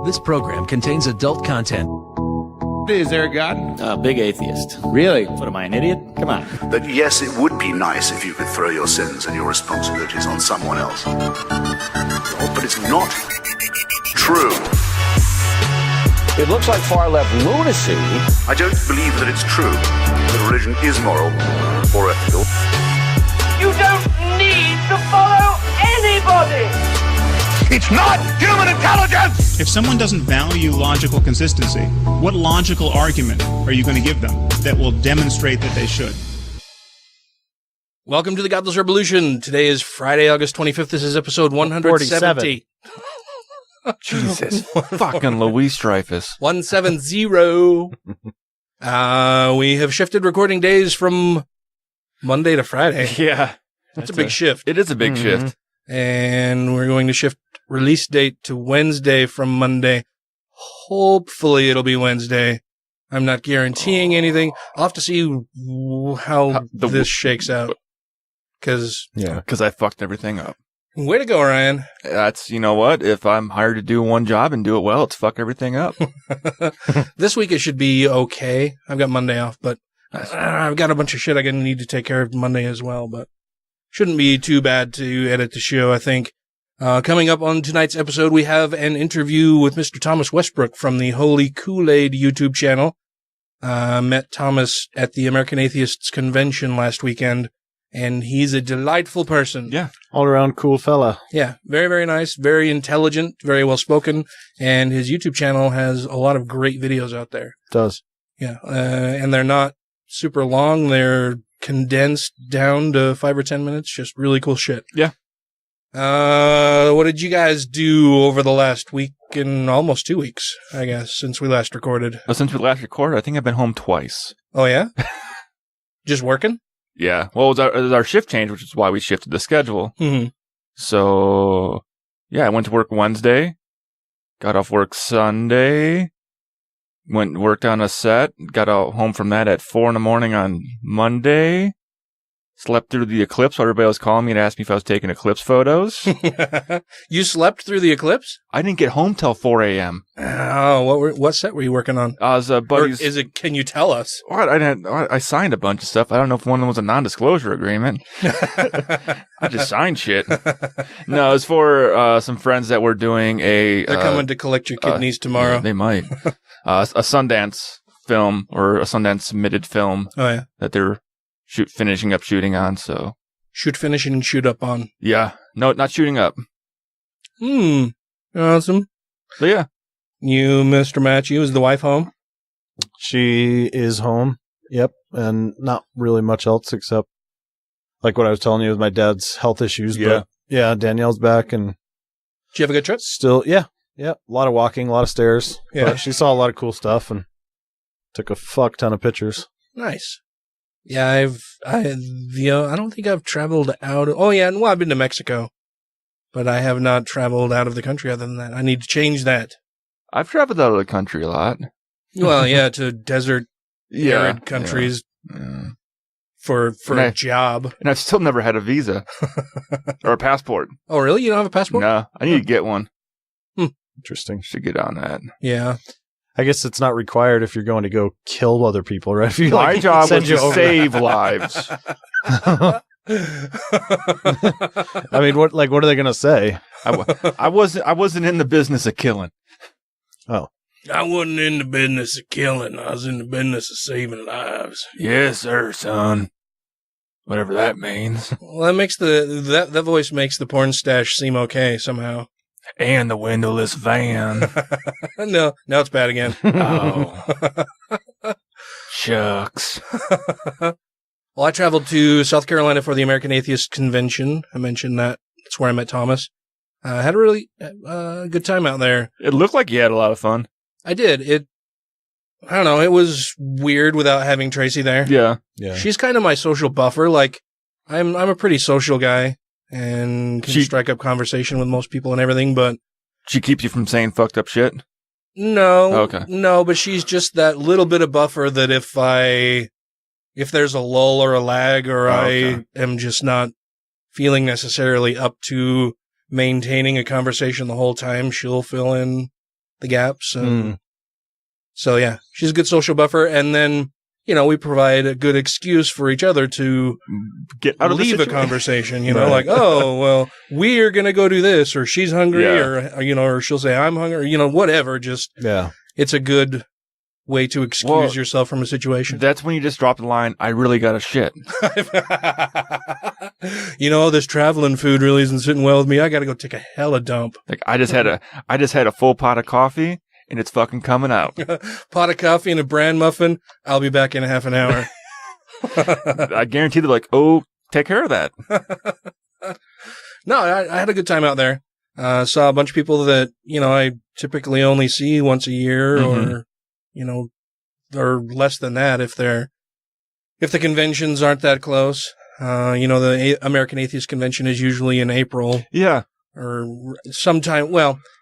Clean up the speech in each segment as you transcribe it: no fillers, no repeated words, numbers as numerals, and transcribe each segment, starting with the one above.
This program contains adult content. Is there a God? Big atheist. Really? What, am I an idiot? Come on. That yes, it would be nice if you could throw your sins and your responsibilities on someone else. But it's not true. It looks like far-left lunacy. I don't believe that it's true that religion is moral or ethical. You don't need to follow anybody! It's not human intelligence! If someone doesn't value logical consistency, what logical argument are you going to give them that will demonstrate that they should? Welcome to the Godless Revolution. Today is Friday, August 25th. This is episode 170. Jesus. Fucking Louise Dreyfus. 170. We have shifted recording days from Monday to Friday. Yeah. That's a big shift. It is a big shift. And we're going to shift release date to Wednesday from Monday. Hopefully it'll be Wednesday. I'm not guaranteeing anything. I'll have to see how this shakes out. Because I fucked everything up. Way to go, Ryan. That's, you know what? If I'm hired to do one job and do it well, it's fuck everything up. This week it should be okay. I've got Monday off, but I've got a bunch of shit I need to take care of Monday as well, but shouldn't be too bad to edit the show, I think. Coming up on tonight's episode, we have an interview with Mr. Thomas Westbrook from the Holy Koolaid YouTube channel. Met Thomas at the American Atheists convention last weekend, and he's a delightful person. Yeah. All around cool fella. Yeah. Very, very nice, very intelligent, very well spoken, and his YouTube channel has a lot of great videos out there. It does. Yeah. And they're not super long. They're condensed down to 5 or 10 minutes. Just really cool shit. Yeah. What did you guys do over the last week and almost 2 weeks, I guess, since we last recorded? Since we last recorded, I think I've been home twice. Oh, yeah? Just working? Yeah. Well, it was our shift change, which is why we shifted the schedule. Mm-hmm. So, yeah, I went to work Wednesday, got off work Sunday, went and worked on a set, got home from that at 4 a.m. on Monday. Slept through the eclipse while everybody was calling me and asked me if I was taking eclipse photos. You slept through the eclipse? I didn't get home till 4 a.m. Oh, what set were you working on? I was buddies. Can you tell us? I signed a bunch of stuff. I don't know if one of them was a non-disclosure agreement. I just signed shit. No, it was for some friends that were doing a... They're coming to collect your kidneys tomorrow. Yeah, they might. A Sundance film, or a Sundance submitted film. Oh, yeah. That they're finishing up shooting on, so... Finishing and shoot up on. Yeah. No, not shooting up. Awesome. So, yeah. You, Mr. Matthew, is the wife home? She is home. Yep. And not really much else except, like what I was telling you with my dad's health issues. Yeah. But yeah, Danielle's back and... Did you have a good trip? Still, yeah. Yeah. A lot of walking, a lot of stairs. Yeah. But she saw a lot of cool stuff and took a fuck ton of pictures. Nice. Yeah, I don't think I've traveled out. Oh, yeah. Well, I've been to Mexico, but I have not traveled out of the country other than that. I need to change that. I've traveled out of the country a lot. Well, yeah, to desert, arid countries for a job. And I've still never had a visa or a passport. Oh, really? You don't have a passport? No, I need to get one. Interesting. Should get on that. Yeah. I guess it's not required if you're going to go kill other people, right? If you, my job was to save lives. I mean, what are they going to say? I wasn't in the business of killing. Oh. I wasn't in the business of killing. I was in the business of saving lives. Yes, sir, son. Whatever that means. Well, that makes that voice makes the porn stash seem okay somehow. And the windowless van. No, now it's bad again. Oh. Shucks. Well, I traveled to South Carolina for the American Atheists convention. I mentioned that. That's where I met Thomas. I had a really good time out there. It looked like you had a lot of fun. I did. I don't know. It was weird without having Tracy there. Yeah. She's kind of my social buffer. Like, I'm a pretty social guy. And can strike up conversation with most people and everything, but... She keeps you from saying fucked up shit? No. Okay. No, but she's just that little bit of buffer that if there's a lull or a lag or I am just not feeling necessarily up to maintaining a conversation the whole time, she'll fill in the gaps. So yeah, she's a good social buffer. And then, we provide a good excuse for each other to get out of leave a conversation, like, oh, well, we're going to go do this, or she's hungry, or she'll say, I'm hungry, whatever. Just, it's a good way to excuse yourself from a situation. That's when you just drop the line, I really got to shit. This traveling food really isn't sitting well with me. I got to go take a hella dump. Like I just had a full pot of coffee and it's fucking coming out. Pot of coffee and a bran muffin. I'll be back in a half an hour. I guarantee they're like, oh, take care of that. No, I had a good time out there. Saw a bunch of people that, I typically only see once a year or less than that if the conventions aren't that close. The American Atheist Convention is usually in April. Yeah. Or sometime,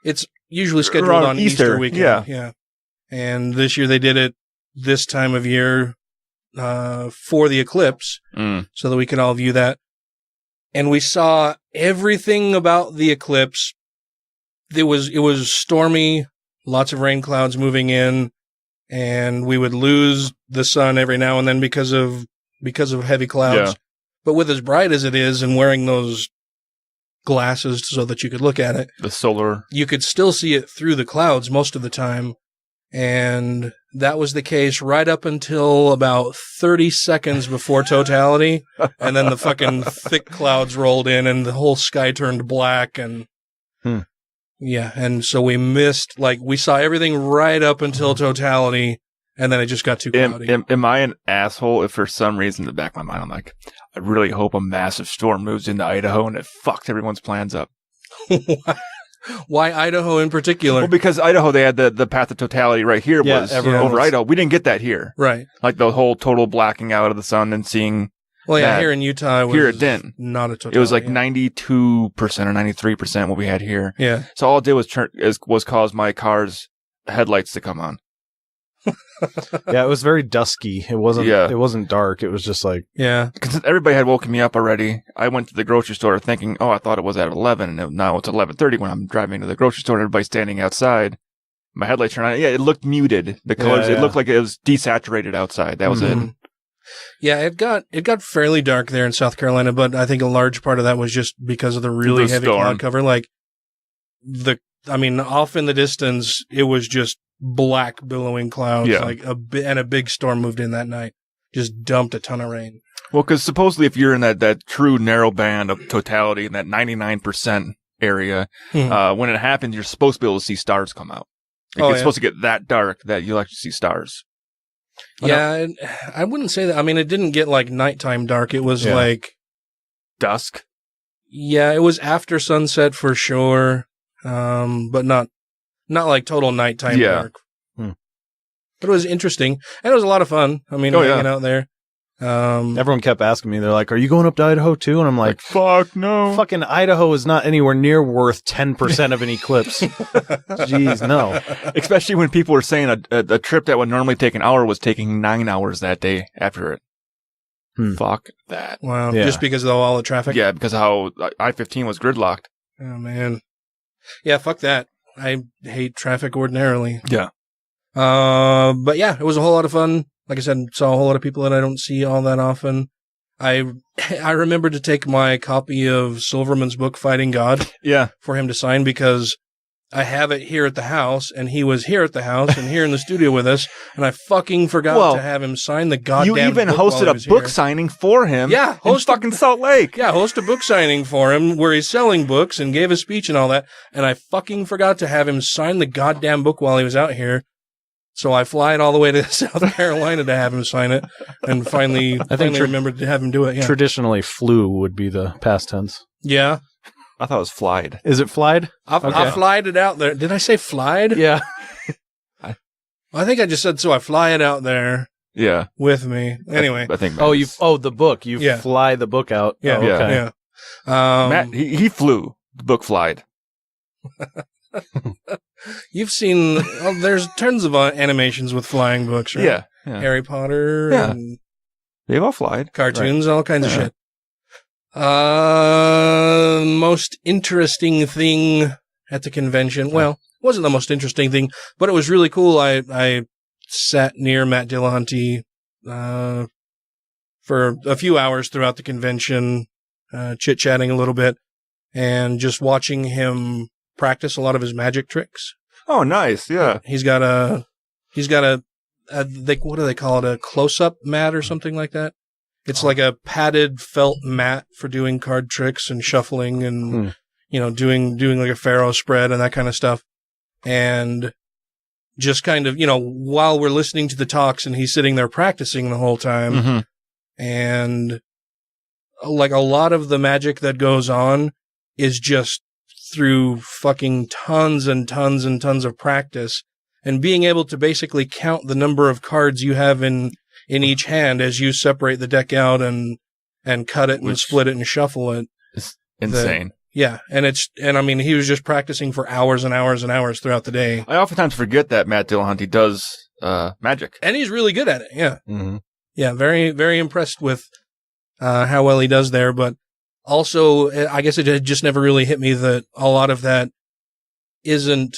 it's usually scheduled on Easter weekend. Yeah. And this year they did it this time of year, for the eclipse so that we could all view that. And we saw everything about the eclipse. It was stormy, lots of rain clouds moving in, and we would lose the sun every now and then because of heavy clouds. Yeah. But with as bright as it is and wearing those glasses so that you could look at it, the solar, you could still see it through the clouds most of the time. And that was the case right up until about 30 seconds before totality. And then the fucking thick clouds rolled in and the whole sky turned black. And yeah. And so we missed, we saw everything right up until totality. And then it just got too cloudy. Am I an asshole if for some reason in the back of my mind I'm like, I really hope a massive storm moves into Idaho and it fucked everyone's plans up? Why Idaho in particular? Well, because Idaho, they had the path of totality right here over Idaho. We didn't get that here. Right. Like the whole total blacking out of the sun and seeing. Well, yeah, here in Utah, here it didn't. Not a totality. It was like 92% or 93% what we had here. Yeah. So all it did was cause my car's headlights to come on. Yeah, it was very dusky. It wasn't dark. It was just like, because everybody had woken me up already. I went to the grocery store thinking, I thought it was at 11 and now it's 11:30 when I'm driving to the grocery store and everybody's standing outside. My headlights turned on. Yeah, it looked muted. The colors, it looked like it was desaturated outside. That was it. Yeah, it got fairly dark there in South Carolina, but I think a large part of that was just because of the really heavy cloud cover. Off in the distance, it was just black billowing clouds, and a big storm moved in that night, just dumped a ton of rain. Well, because supposedly if you're in that true narrow band of totality in that 99% area, when it happens, you're supposed to be able to see stars come out. It's supposed to get that dark that you'll actually see stars. Yeah, I wouldn't say that. I mean, it didn't get like nighttime dark. It was like dusk. Yeah, it was after sunset for sure, but not like total nighttime dark. But it was interesting, and it was a lot of fun. I mean, hanging out there. Everyone kept asking me, they're like, are you going up to Idaho too? And I'm like, fuck no. Fucking Idaho is not anywhere near worth 10% of an eclipse. Jeez, no. Especially when people were saying a trip that would normally take an hour was taking 9 hours that day after it. Fuck that. Wow. Yeah. Just because of all the traffic? Yeah, because how I-15 was gridlocked. Oh, man. Yeah, fuck that. I hate traffic ordinarily. Yeah. But yeah, it was a whole lot of fun. Like I said, saw a whole lot of people that I don't see all that often. I remember to take my copy of Silverman's book, Fighting God, for him to sign, because I have it here at the house, and he was here at the house and here in the studio with us, and I fucking forgot to have him sign the goddamn book. You even hosted a book signing for him. Yeah, in fucking Salt Lake. Yeah, host a book signing for him where he's selling books and gave a speech and all that, and I fucking forgot to have him sign the goddamn book while he was out here. So I fly it all the way to South Carolina to have him sign it, and finally remembered to have him do it. Yeah. Traditionally, flew would be the past tense. Yeah. I thought it was flied. Is it flied? I flied it out there. Did I say flied? Yeah. I think I just said, so I fly it out there. Yeah. With me. Anyway. I think. The book. You fly the book out. Yeah. Oh, okay. Yeah. Matt, he flew. The book flied. You've seen, there's tons of animations with flying books, right? Yeah. Harry Potter. Yeah. And they've all flied. Cartoons, all kinds of shit. Most interesting thing at the convention. Well, it wasn't the most interesting thing, but it was really cool. I sat near Matt Dillahunty for a few hours throughout the convention, chit-chatting a little bit, and just watching him practice a lot of his magic tricks. Oh, nice. Yeah. He's got a what do they call it? A close-up mat or something like that. It's like a padded felt mat for doing card tricks and shuffling and, doing like a pharaoh spread and that kind of stuff. And just kind of, while we're listening to the talks and he's sitting there practicing the whole time. Mm-hmm. And like a lot of the magic that goes on is just through fucking tons and tons and tons of practice and being able to basically count the number of cards you have in each hand as you separate the deck out and cut it and split it and shuffle it. It's insane. Yeah. And I mean, he was just practicing for hours and hours and hours throughout the day. I oftentimes forget that Matt Dillahunty does magic. And he's really good at it. Yeah. Mm-hmm. Yeah. Very, very impressed with how well he does there. But also, I guess it had just never really hit me that a lot of that isn't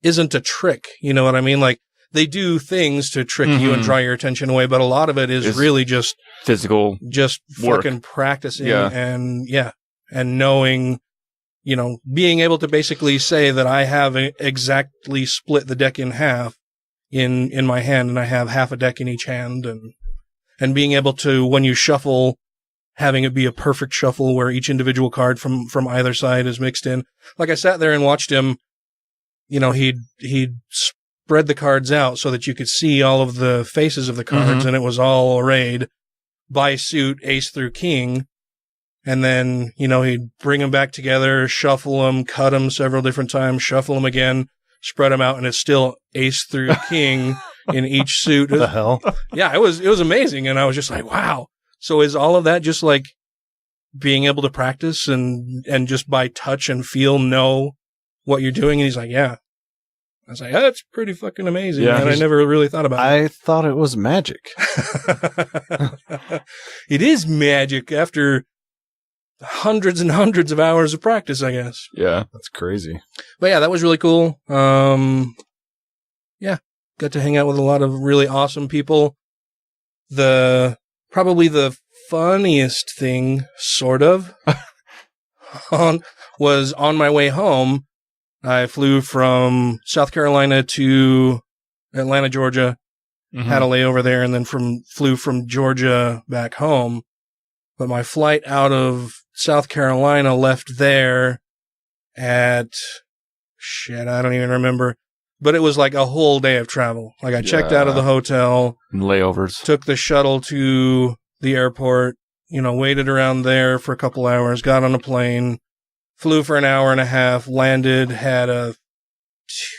a trick. You know what I mean? Like, they do things to trick you and draw your attention away, but a lot of it is really just physical, just work. fucking practicing and knowing, being able to basically say that I have exactly split the deck in half in my hand, and I have half a deck in each hand, and being able to, when you shuffle, having it be a perfect shuffle where each individual card from either side is mixed in. Like, I sat there and watched him, he'd spread the cards out so that you could see all of the faces of the cards, and it was all arrayed by suit, ace through king. And then, he'd bring them back together, shuffle them, cut them several different times, shuffle them again, spread them out, and it's still ace through king in each suit. What the hell? Yeah, it was amazing. And I was just like, wow. So is all of that just like being able to practice and just by touch and feel know what you're doing? And he's like, yeah. I was like, that's pretty fucking amazing. Yeah, and I never really thought about it. I thought it was magic. It is magic after hundreds and hundreds of hours of practice, I guess. Yeah. That's crazy. But yeah, that was really cool. Yeah. Got to hang out with a lot of really awesome people. Probably the funniest thing, sort of, was on my way home. I flew from South Carolina to Atlanta, Georgia, had a layover there, and then flew from Georgia back home. But my flight out of South Carolina left there at, I don't even remember. But it was like a whole day of travel. Like, I checked out of the hotel. And layovers. Took the shuttle to the airport, waited around there for a couple hours, got on a plane. Flew for an hour and a half, landed, had a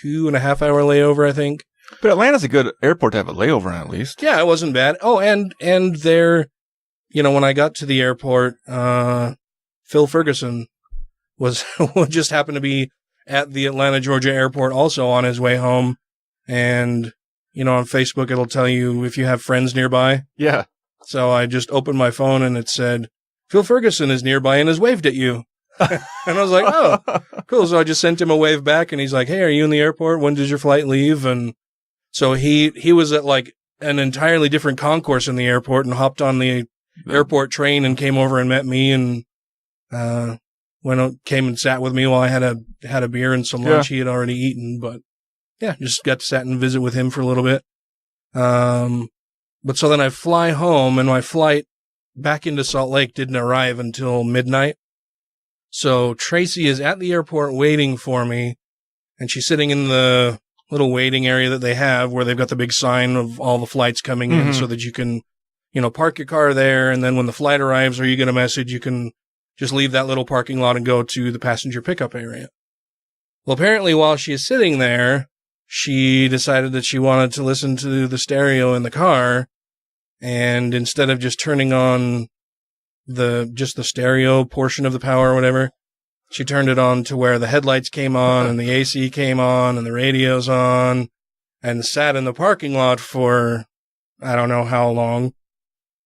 2.5 hour layover, I think. But Atlanta's a good airport to have a layover in, at least. Yeah, it wasn't bad. Oh, and there, when I got to the airport, Phil Ferguson just happened to be at the Atlanta, Georgia airport also on his way home. And, on Facebook, it'll tell you if you have friends nearby. Yeah. So I just opened my phone and it said, Phil Ferguson is nearby and has waved at you. And I was like, oh, cool. So I just sent him a wave back and he's like, hey, are you in the airport? When does your flight leave? And so he was at like an entirely different concourse in the airport and hopped on the airport train and came over and met me and, came and sat with me while I had a beer and some lunch he had already eaten. But yeah, just got to sit and visit with him for a little bit. But so then I fly home and my flight back into Salt Lake didn't arrive until midnight. So Tracy is at the airport waiting for me, and she's sitting in the little waiting area that they have where they've got the big sign of all the flights coming in so that you can, park your car there. And then when the flight arrives or you get a message, you can just leave that little parking lot and go to the passenger pickup area. Well, apparently while she is sitting there, she decided that she wanted to listen to the stereo in the car. And instead of just turning on the stereo portion of the power or whatever, she turned it on to where the headlights came on and the AC came on and the radio's on, and sat in the parking lot for I don't know how long.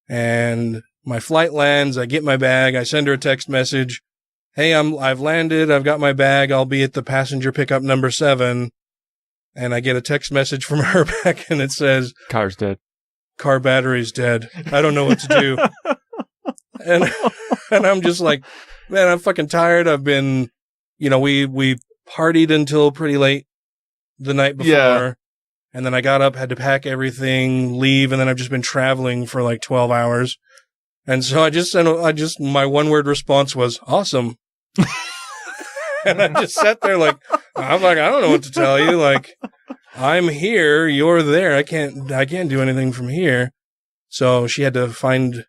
And my flight lands, I get my bag, I send her a text message, hey, I've landed. I've got my bag. I'll be at the passenger pickup number 7. And I get a text message from her back, and it says, Car's dead. Car battery's dead. I don't know what to do. and I'm just like, man, I'm fucking tired. I've been, we partied until pretty late the night before. Yeah. And then I got up, had to pack everything, leave, and then I've just been traveling for like 12 hours. And so my one-word response was, awesome. And I just sat there like, I don't know what to tell you. Like, I'm here, you're there. I can't do anything from here. So she had to find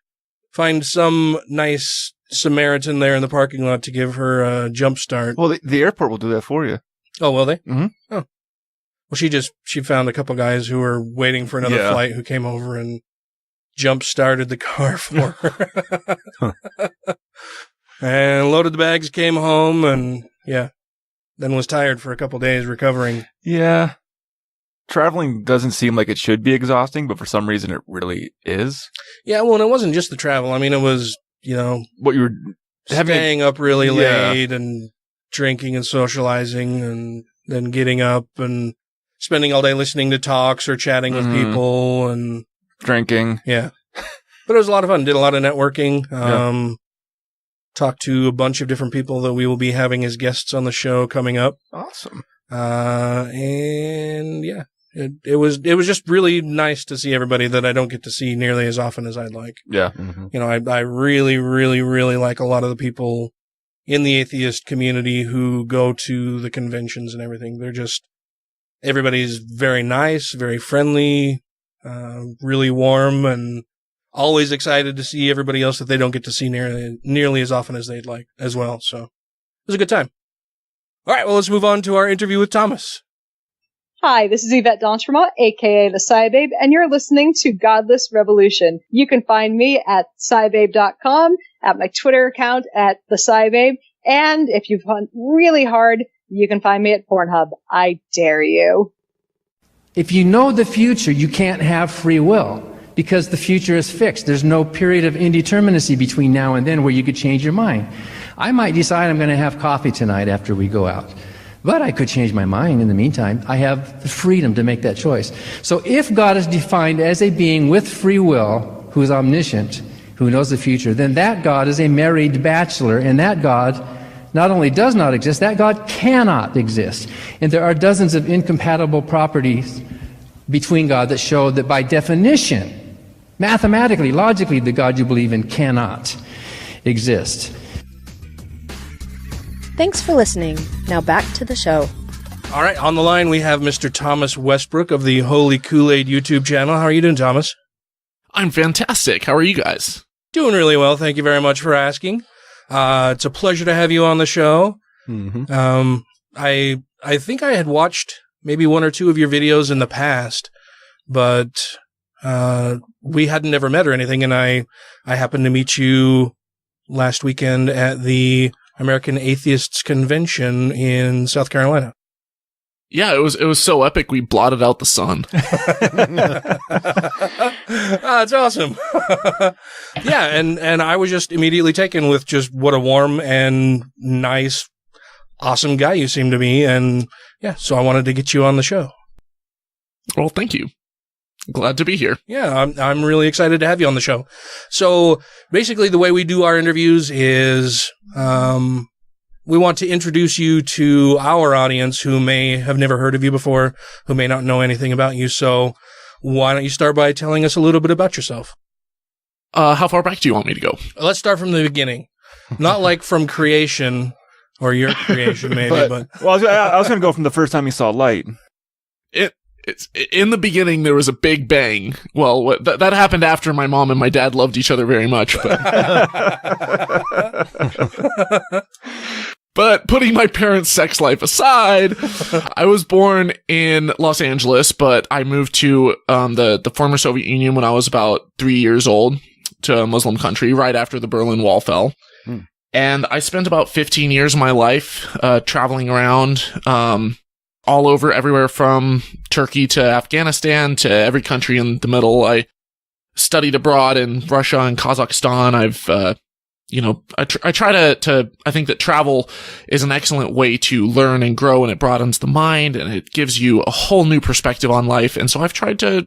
some nice Samaritan there in the parking lot to give her a jump start. Well, the airport will do that for you. Oh, will they? Mm-hmm. Oh. Well, she found a couple guys who were waiting for another flight who came over and jump started the car for her. And loaded the bags, came home, and then was tired for a couple days recovering. Yeah. Traveling doesn't seem like it should be exhausting, but for some reason it really is. Yeah, well, and it wasn't just the travel. I mean, it was, what you were staying up really late and drinking and socializing and then getting up and spending all day listening to talks or chatting with people and drinking. Yeah. But it was a lot of fun. Did a lot of networking. Talked to a bunch of different people that we will be having as guests on the show coming up. Awesome. And yeah, it was just really nice to see everybody that I don't get to see nearly as often as I'd like. Yeah. Mm-hmm. I really, really, really like a lot of the people in the atheist community who go to the conventions and everything. Everybody's very nice, very friendly, really warm, and always excited to see everybody else that they don't get to see nearly as often as they'd like as well. So it was a good time. All right, well, let's move on to our interview with Thomas. Hi, this is Yvette Doncherma, aka the Scibabe, and you're listening to Godless Revolution. You can find me at scibabe.com, at my Twitter account at the Scibabe, and if you hunt really hard, you can find me at Pornhub. I dare you. If you know the future, you can't have free will. Because the future is fixed. There's no period of indeterminacy between now and then where you could change your mind. I might decide I'm going to have coffee tonight after we go out. But I could change my mind in the meantime. I have the freedom to make that choice. So if God is defined as a being with free will, who is omniscient, who knows the future, then that God is a married bachelor, and that God not only does not exist, that God cannot exist. And there are dozens of incompatible properties between God that show that by definition, mathematically, logically, the God you believe in cannot exist. Thanks for listening. Now back to the show. All right, on the line we have Mr. Thomas Westbrook of the Holy Koolaid YouTube channel. How are you doing, Thomas? I'm fantastic. How are you guys? Doing really well. Thank you very much for asking. It's a pleasure to have you on the show. Mm-hmm. I think I had watched maybe one or two of your videos in the past, but we hadn't ever met or anything, and I happened to meet you last weekend at the American Atheists convention in South Carolina. Yeah, it was so epic we blotted out the sun. That's awesome. Yeah, and I was just immediately taken with just what a warm and nice, awesome guy you seem to be, and yeah, so I wanted to get you on the show. Well, thank you. Glad to be here. Yeah, I'm really excited to have you on the show. So basically the way we do our interviews is we want to introduce you to our audience who may have never heard of you before, who may not know anything about you. So why don't you start by telling us a little bit about yourself? How far back do you want me to go? Let's start from the beginning. Not like from creation or your creation maybe, but well, I was going to go from the first time you saw light. It's in the beginning there was a big bang. Well, that happened after my mom and my dad loved each other very much, but putting my parents' sex life aside, I was born in Los Angeles, but I moved to the former Soviet Union when I was about 3 years old, to a Muslim country right after the Berlin Wall fell. And I spent about 15 years of my life traveling around all over, everywhere from Turkey to Afghanistan to every country in the middle. I studied abroad in Russia and Kazakhstan. I've I try to, I think that travel is an excellent way to learn and grow, and it broadens the mind and it gives you a whole new perspective on life. And so I've tried to,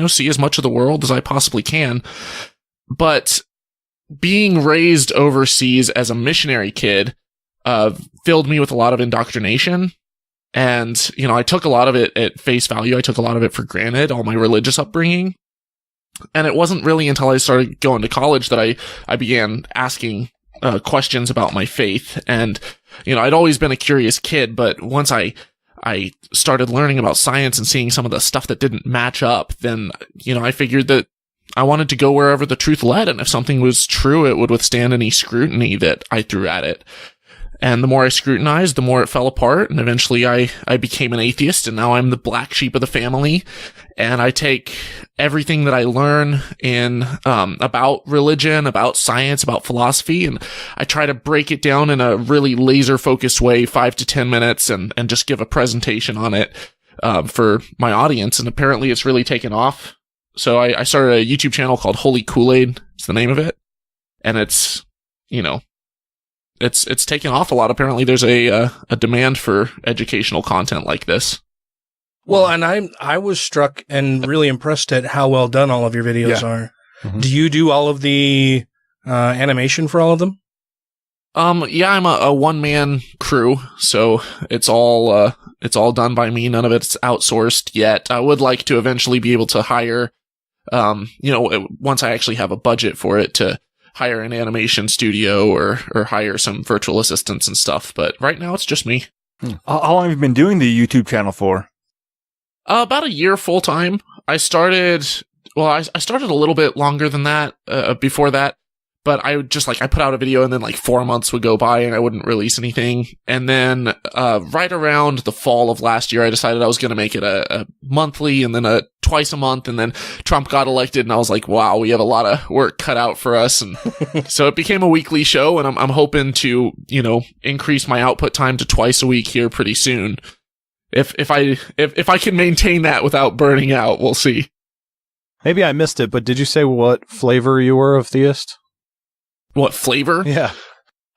see as much of the world as I possibly can. But being raised overseas as a missionary kid, filled me with a lot of indoctrination. And, I took a lot of it at face value. I took a lot of it for granted, all my religious upbringing. And it wasn't really until I started going to college that I began asking questions about my faith. And, I'd always been a curious kid, but once I started learning about science and seeing some of the stuff that didn't match up, then, I figured that I wanted to go wherever the truth led. And if something was true, it would withstand any scrutiny that I threw at it. And the more I scrutinized, the more it fell apart. And eventually I became an atheist, and now I'm the black sheep of the family. And I take everything that I learn in, about religion, about science, about philosophy, and I try to break it down in a really laser focused way, 5 to 10 minutes, and just give a presentation on it, for my audience. And apparently it's really taken off. So I started a YouTube channel called Holy Koolaid. It's the name of it. And it's, it's taken off a lot. Apparently there's a demand for educational content like this. Well, and I was struck and really impressed at how well done all of your videos are. Mm-hmm. Do you do all of the animation for all of them? Yeah, I'm a one-man crew, so it's all done by me. None of it's outsourced yet. I would like to eventually be able to hire, once I actually have a budget for it, to hire an animation studio or hire some virtual assistants and stuff. But right now it's just me. How long have you been doing the YouTube channel for? About a year full time. I started a little bit longer than that, before that, but I put out a video and then 4 months would go by and I wouldn't release anything. And then, right around the fall of last year, I decided I was going to make it a monthly and then a twice a month. And then Trump got elected and I was like, wow, we have a lot of work cut out for us. And so it became a weekly show, and I'm hoping to, increase my output time to twice a week here pretty soon. If I can maintain that without burning out, we'll see. Maybe I missed it, but did you say what flavor you were of theist? What flavor? Yeah.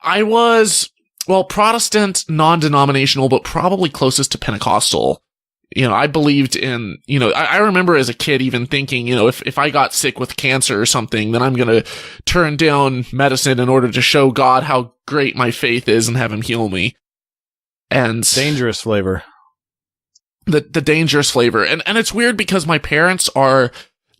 I was, Protestant, non-denominational, but probably closest to Pentecostal. I believed in, I remember as a kid even thinking, if I got sick with cancer or something, then I'm going to turn down medicine in order to show God how great my faith is and have him heal me. And dangerous flavor. The dangerous flavor. And it's weird because my parents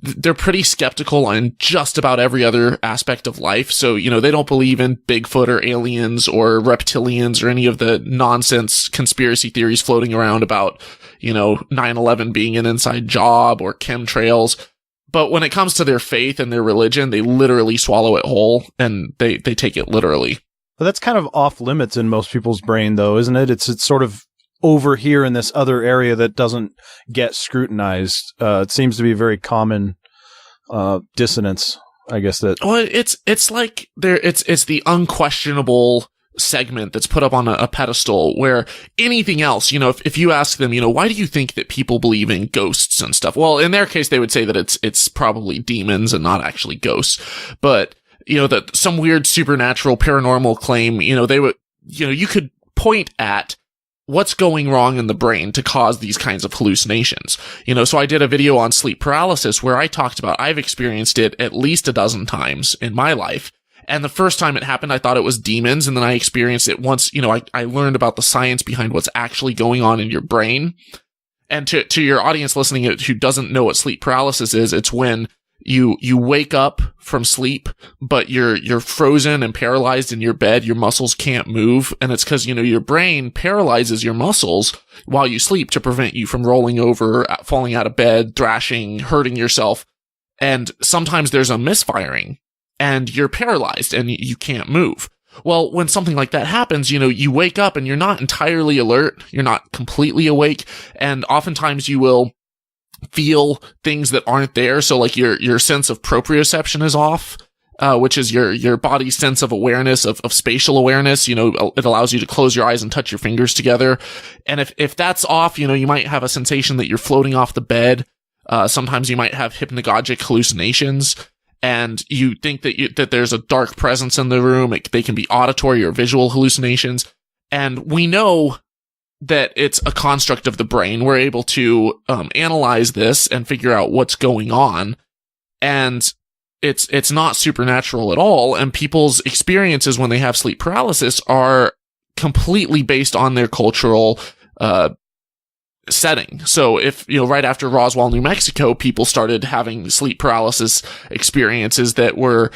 they're pretty skeptical on just about every other aspect of life. So, they don't believe in Bigfoot or aliens or reptilians or any of the nonsense conspiracy theories floating around about, 9/11 being an inside job or chemtrails. But when it comes to their faith and their religion, they literally swallow it whole, and they take it literally. But that's kind of off limits in most people's brain, though, isn't it? It's sort of over here in this other area that doesn't get scrutinized. It seems to be a very common dissonance, I guess. That it's like it's the unquestionable segment that's put up on a pedestal, where anything else, if you ask them, why do you think that people believe in ghosts and stuff? Well, in their case, they would say that it's probably demons and not actually ghosts. But that some weird supernatural paranormal claim, they would, you could point at what's going wrong in the brain to cause these kinds of hallucinations. So I did a video on sleep paralysis where I talked about I've experienced it at least a dozen times in my life. And the first time it happened, I thought it was demons. And then I experienced it once, I learned about the science behind what's actually going on in your brain. And to your audience listening who doesn't know what sleep paralysis is, it's when you wake up from sleep, but you're frozen and paralyzed in your bed. Your muscles can't move. And it's because, your brain paralyzes your muscles while you sleep to prevent you from rolling over, falling out of bed, thrashing, hurting yourself. And sometimes there's a misfiring and you're paralyzed and you can't move. Well, when something like that happens, you wake up and you're not entirely alert. You're not completely awake. And oftentimes you will feel things that aren't there. So like your sense of proprioception is off, which is your body's sense of awareness, of spatial awareness. It allows you to close your eyes and touch your fingers together. And if that's off, you might have a sensation that you're floating off the bed. Sometimes you might have hypnagogic hallucinations. and you think that there's a dark presence in the room. They can be auditory or visual hallucinations. And we know that it's a construct of the brain. We're able to analyze this and figure out what's going on. And it's not supernatural at all. And people's experiences when they have sleep paralysis are completely based on their cultural setting. So if, right after Roswell, New Mexico, people started having sleep paralysis experiences that were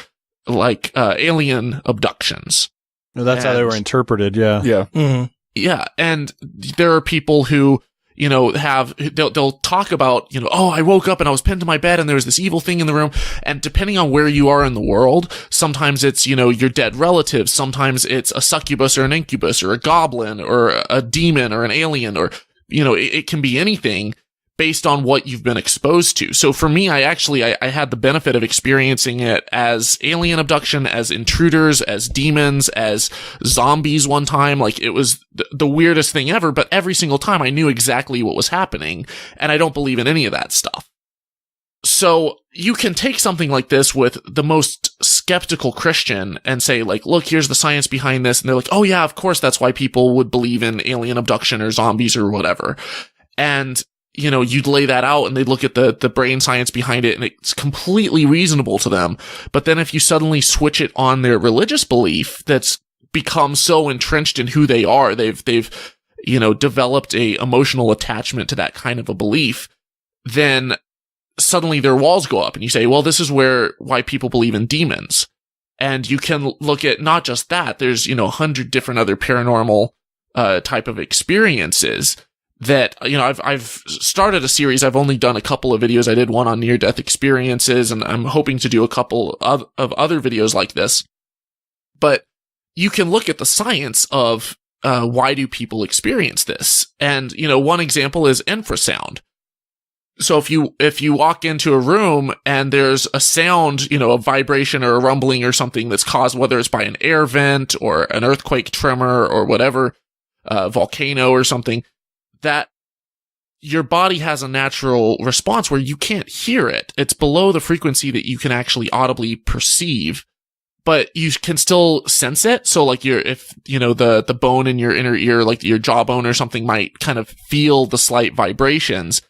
like alien abductions. No, that's how they were interpreted. Yeah. Yeah. Mm-hmm. Yeah. And there are people who, they'll talk about, oh, I woke up and I was pinned to my bed and there was this evil thing in the room. And depending on where you are in the world, sometimes it's, your dead relatives. Sometimes it's a succubus or an incubus or a goblin or a demon or an alien, or, it can be anything based on what you've been exposed to. So for me, I had the benefit of experiencing it as alien abduction, as intruders, as demons, as zombies one time. Like, it was the weirdest thing ever, but every single time I knew exactly what was happening, and I don't believe in any of that stuff. So you can take something like this with the most skeptical Christian and say, like, look, here's the science behind this. And they're like, oh yeah, of course, that's why people would believe in alien abduction or zombies or whatever. And you'd lay that out and they'd look at the brain science behind it and it's completely reasonable to them. But then if you suddenly switch it on their religious belief that's become so entrenched in who they are, they've developed a emotional attachment to that kind of a belief, then suddenly their walls go up and you say, well, this is why people believe in demons. And you can look at not just that, there's, 100 different other paranormal type of experiences that, I've started a series. I've only done a couple of videos. I did one on near-death experiences, and I'm hoping to do a couple of other videos like this. But you can look at the science of why do people experience this? And, one example is infrasound. So if you walk into a room and there's a sound, a vibration or a rumbling or something that's caused, whether it's by an air vent or an earthquake tremor or whatever, volcano or something, that your body has a natural response where you can't hear it. It's below the frequency that you can actually audibly perceive, but you can still sense it. So like if the bone in your inner ear, like your jawbone or something, might kind of feel the slight vibrations,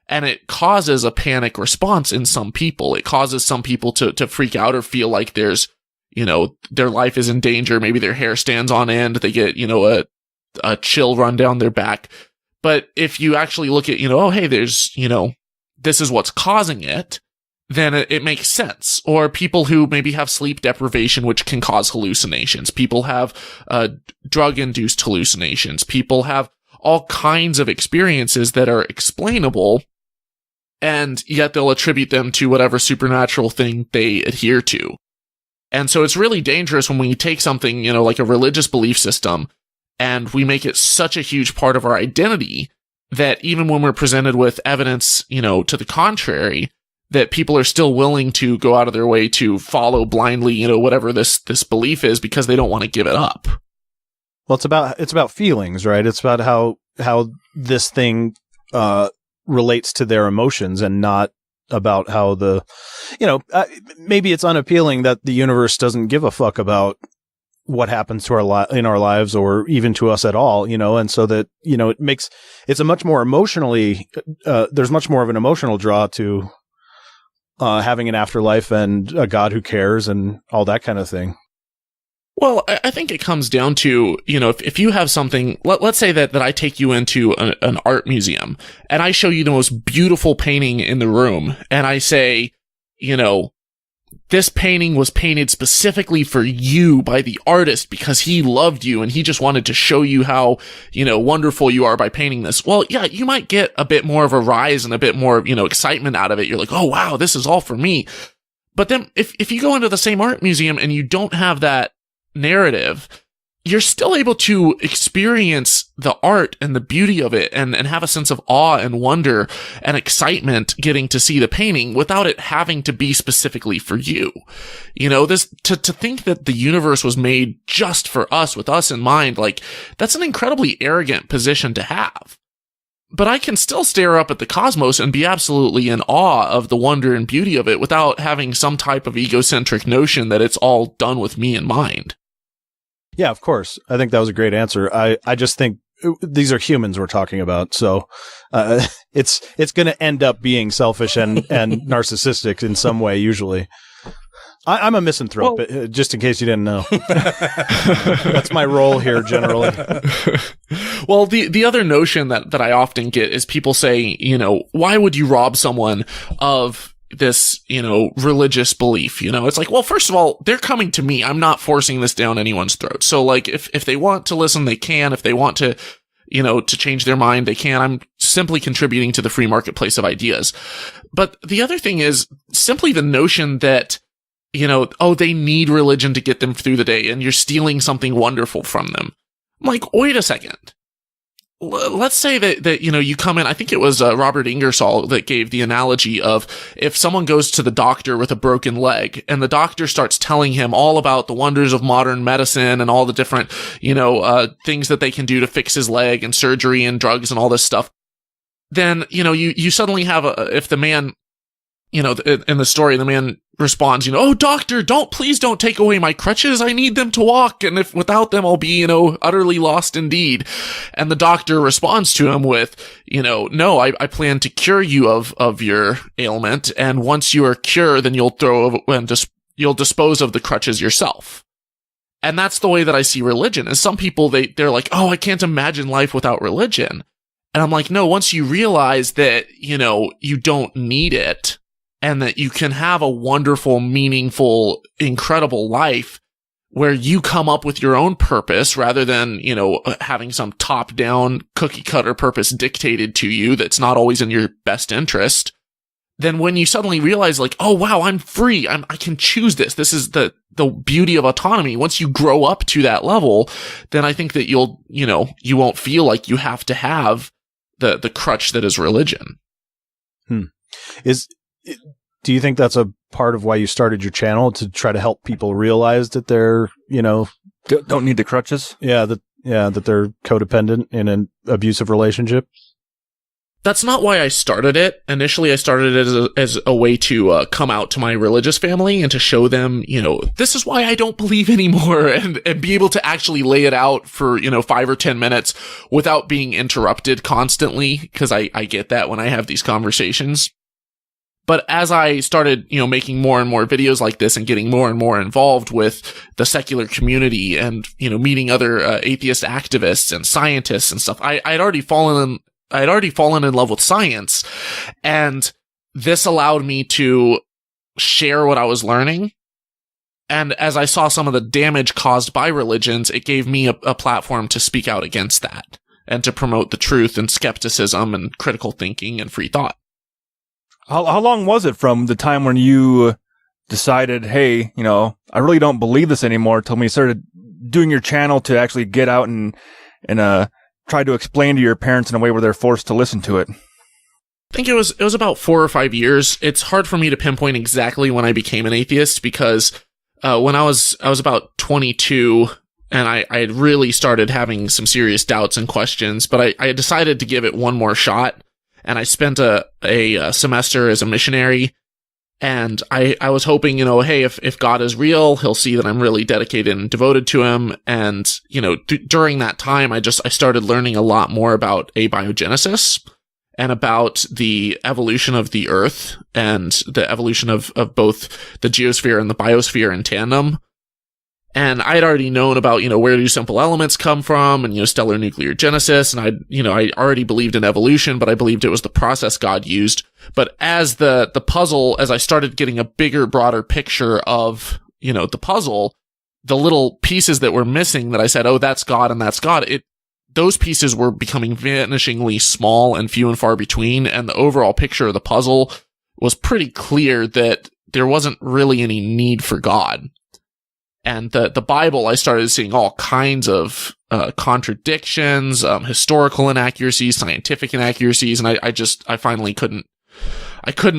and it causes a panic response in some people. It causes some people to freak out or feel like there's, their life is in danger. Maybe their hair stands on end. They get, a chill run down their back. But if you actually look at, oh, hey, there's, this is what's causing it, then it makes sense. Or people who maybe have sleep deprivation, which can cause hallucinations. People have drug-induced hallucinations. People have all kinds of experiences that are explainable, and yet they'll attribute them to whatever supernatural thing they adhere to. And so it's really dangerous when we take something, like a religious belief system, and we make it such a huge part of our identity that even when we're presented with evidence, to the contrary, that people are still willing to go out of their way to follow blindly, whatever this belief is, because they don't want to give it up. Well, it's about feelings, right? It's about how this thing relates to their emotions, and not about how maybe it's unappealing that the universe doesn't give a fuck about what happens to in our lives, or even to us at all, and so that, it's a much more emotionally, there's much more of an emotional draw to having an afterlife and a God who cares and all that kind of thing. Well, I think it comes down to, if you have something, let's say that I take you into an art museum and I show you the most beautiful painting in the room, and I say, this painting was painted specifically for you by the artist because he loved you and he just wanted to show you how, wonderful you are by painting this. Well, yeah, you might get a bit more of a rise and a bit more, excitement out of it. You're like, oh, wow, this is all for me. But then if you go into the same art museum and you don't have that narrative, you're still able to experience the art and the beauty of it and have a sense of awe and wonder and excitement getting to see the painting without it having to be specifically for you. This to think that the universe was made just for us, with us in mind, like, that's an incredibly arrogant position to have. But I can still stare up at the cosmos and be absolutely in awe of the wonder and beauty of it without having some type of egocentric notion that it's all done with me in mind. Yeah, of course. I think that was a great answer. I just think these are humans we're talking about. So it's going to end up being selfish and narcissistic in some way, usually. I'm a misanthrope, just in case you didn't know. That's my role here, generally. Well, the other notion that I often get is people say, why would you rob someone of this, religious belief? It's like, well, first of all, they're coming to me. I'm not forcing this down anyone's throat. So, like, if they want to listen, they can. If they want to, to change their mind, they can. I'm simply contributing to the free marketplace of ideas. But the other thing is simply the notion that, they need religion to get them through the day, and you're stealing something wonderful from them. I'm like, wait a second. Let's say that you come in. I think it was Robert Ingersoll that gave the analogy of if someone goes to the doctor with a broken leg, and the doctor starts telling him all about the wonders of modern medicine and all the different things that they can do to fix his leg and surgery and drugs and all this stuff, then you suddenly have if the man, in the story, the man responds, oh, doctor, please don't take away my crutches. I need them to walk. And if without them, I'll be, utterly lost indeed. And the doctor responds to him with, no, I plan to cure you of your ailment. And once you are cured, then you'll you'll dispose of the crutches yourself. And that's the way that I see religion. And some people, they're like, oh, I can't imagine life without religion. And I'm like, no, once you realize that, you don't need it, and that you can have a wonderful, meaningful, incredible life where you come up with your own purpose rather than, having some top-down cookie-cutter purpose dictated to you that's not always in your best interest, then when you suddenly realize, like, oh, wow, I'm free. I can choose this. This is the beauty of autonomy. Once you grow up to that level, then I think that you won't feel like you have to have the crutch that is religion. Do you think that's a part of why you started your channel, to try to help people realize that they're, don't need the crutches? Yeah, that they're codependent in an abusive relationship? That's not why I started it. Initially, I started it as a way to come out to my religious family and to show them, this is why I don't believe anymore, and be able to actually lay it out for, 5 or 10 minutes without being interrupted constantly, because I get that when I have these conversations. But as I started, making more and more videos like this and getting more and more involved with the secular community and, meeting other atheist activists and scientists and stuff, I'd already fallen in love with science. And this allowed me to share what I was learning. And as I saw some of the damage caused by religions, it gave me a platform to speak out against that and to promote the truth and skepticism and critical thinking and free thought. How long was it from the time when you decided, hey, I really don't believe this anymore, till when you started doing your channel to actually get out and try to explain to your parents in a way where they're forced to listen to it? I think it was about 4 or 5 years. It's hard for me to pinpoint exactly when I became an atheist, because when I was about 22, and I had really started having some serious doubts and questions, but I decided to give it one more shot. And I spent a semester as a missionary, and I was hoping, hey, if God is real, he'll see that I'm really dedicated and devoted to him. And, during that time, I started learning a lot more about abiogenesis and about the evolution of the earth and the evolution of both the geosphere and the biosphere in tandem. And I'd already known about, where do simple elements come from, and, stellar nuclear genesis. And I already believed in evolution, but I believed it was the process God used. But as the puzzle, as I started getting a bigger, broader picture of, the puzzle, the little pieces that were missing that I said, oh, that's God and that's God, those pieces were becoming vanishingly small and few and far between. And the overall picture of the puzzle was pretty clear that there wasn't really any need for God. And the Bible, I started seeing all kinds of contradictions, historical inaccuracies, scientific inaccuracies, and I finally couldn't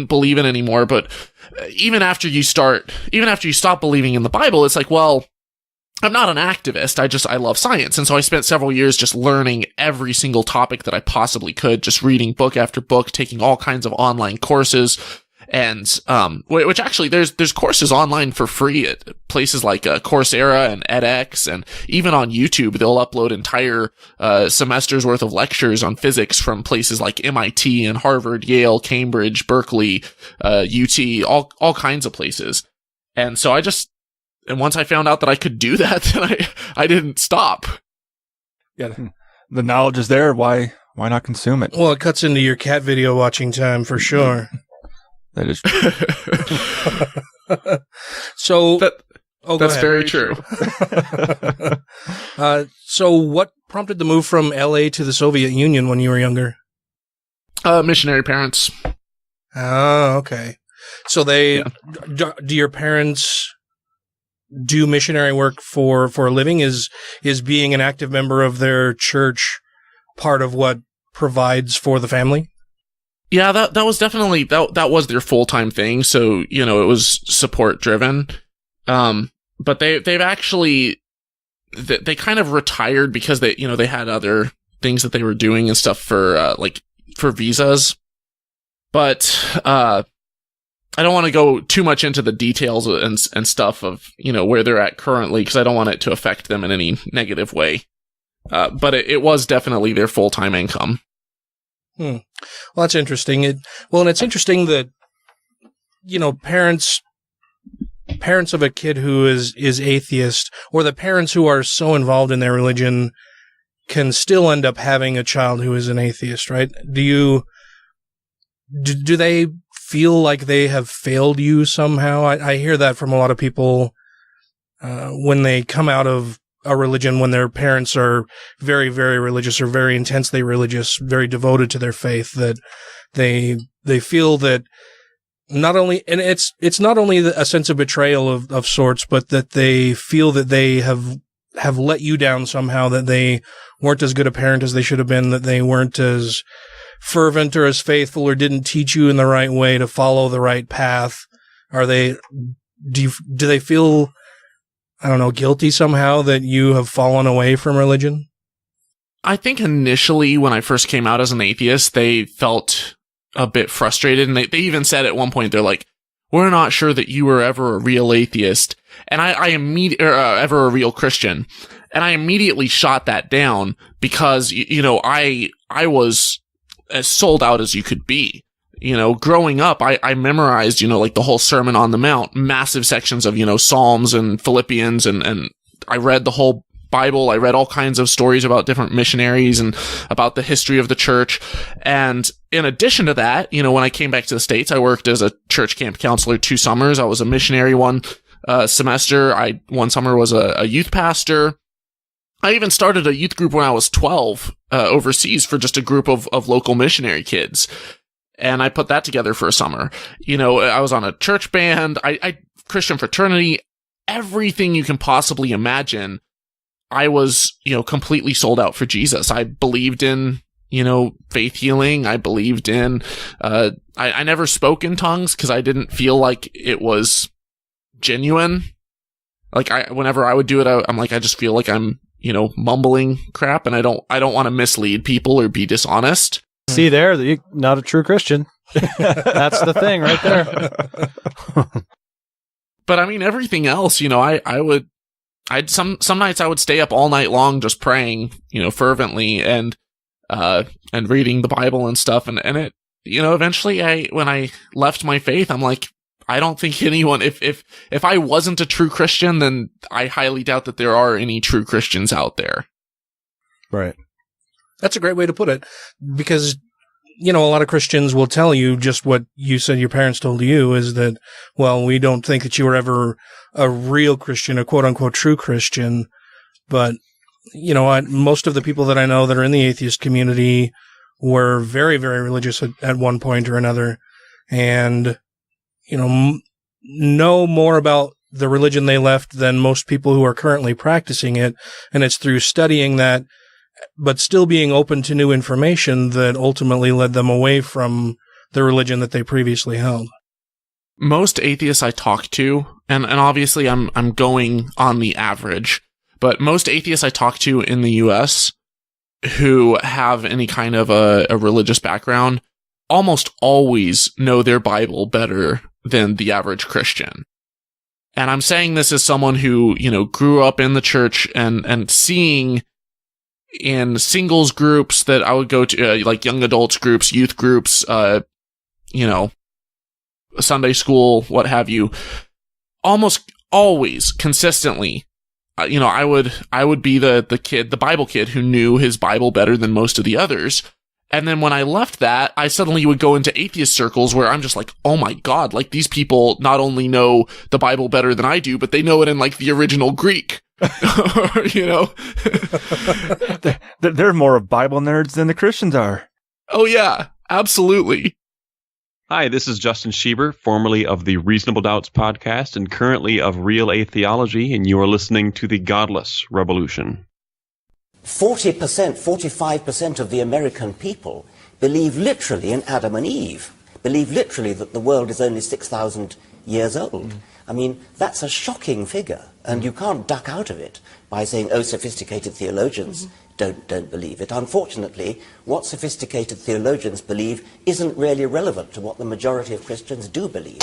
believe it anymore. But even after you stop believing in the Bible, it's like, well, I'm not an activist. I love science. And so I spent several years just learning every single topic that I possibly could, just reading book after book, taking all kinds of online courses. And, which actually there's courses online for free at places like, Coursera and edX, and even on YouTube, they'll upload entire, semesters worth of lectures on physics from places like MIT and Harvard, Yale, Cambridge, Berkeley, UT, all kinds of places. And so and once I found out that I could do that, then I didn't stop. Yeah. The knowledge is there. Why not consume it? Well, it cuts into your cat video watching time for sure. That is true. So that's very true. So what prompted the move from LA to the Soviet Union when you were younger? Missionary parents. Oh, okay. So do your parents do missionary work for a living? Is being an active member of their church part of what provides for the family? Yeah, that was definitely, that was their full-time thing. So, it was support driven. But they've actually, they kind of retired because they had other things that they were doing and stuff for visas. But, I don't want to go too much into the details and stuff of, where they're at currently, because I don't want it to affect them in any negative way. But it was definitely their full-time income. Well, that's interesting. And it's interesting that, parents of a kid who is atheist, or the parents who are so involved in their religion, can still end up having a child who is an atheist, right? Do they feel like they have failed you somehow? I hear that from a lot of people when they come out of a religion, when their parents are very, very religious or very intensely religious, very devoted to their faith, that they feel that not only, and it's not only a sense of betrayal of sorts, but that they feel that they have let you down somehow, that they weren't as good a parent as they should have been, that they weren't as fervent or as faithful, or didn't teach you in the right way to follow the right path. Do they feel, I don't know, guilty somehow that you have fallen away from religion? I think initially when I first came out as an atheist, they felt a bit frustrated, and they even said at one point, they're like, "We're not sure that you were ever a real atheist," and I immediately, ever a real Christian, and I immediately shot that down because I was as sold out as you could be. Growing up, I memorized, like the whole Sermon on the Mount, massive sections of, Psalms and Philippians, and I read the whole Bible. I read all kinds of stories about different missionaries and about the history of the church. And in addition to that, when I came back to the States, I worked as a church camp counselor 2 summers. I was a missionary one semester. One summer was a youth pastor. I even started a youth group when I was 12 overseas for just a group of local missionary kids. And I put that together for a summer. I was on a church band, I Christian fraternity, everything you can possibly imagine. I was, completely sold out for Jesus. I believed in, faith healing. I believed in, I never spoke in tongues because I didn't feel like it was genuine. Like whenever I would do it, I'm like, I just feel like I'm, mumbling crap, and I don't want to mislead people or be dishonest. See there, you're not a true Christian. That's the thing right there. But I mean, everything else, some nights I would stay up all night long just praying, fervently and reading the Bible and stuff. And it, eventually when I left my faith, I'm like, I don't think anyone, if I wasn't a true Christian, then I highly doubt that there are any true Christians out there. Right. That's a great way to put it, because, a lot of Christians will tell you just what you said your parents told you, is that, well, we don't think that you were ever a real Christian, a quote-unquote true Christian. But, most of the people that I know that are in the atheist community were very, very religious at one point or another, and, know more about the religion they left than most people who are currently practicing it. And it's through studying that, but still being open to new information, that ultimately led them away from the religion that they previously held. Most atheists I talk to, and obviously I'm going on the average, but most atheists I talk to in the US who have any kind of a religious background almost always know their Bible better than the average Christian. And I'm saying this as someone who, grew up in the church and seeing in singles groups that I would go to, like young adults groups, youth groups, Sunday school, what have you, almost always consistently, I would be the Bible kid who knew his Bible better than most of the others. And then when I left that, I suddenly would go into atheist circles where I'm just like, oh my God, like these people not only know the Bible better than I do, but they know it in like the original Greek. They're more of Bible nerds than the Christians are. Oh yeah, absolutely. Hi, this is Justin Schieber, formerly of the Reasonable Doubts podcast and currently of Real Atheology, and you are listening to the Godless Revolution. 40%, 45% of the American people believe literally in Adam and Eve, believe literally that the world is only 6,000 years old. I mean, that's a shocking figure, and you can't duck out of it by saying, oh, sophisticated theologians don't believe it. Unfortunately, what sophisticated theologians believe isn't really relevant to what the majority of Christians do believe.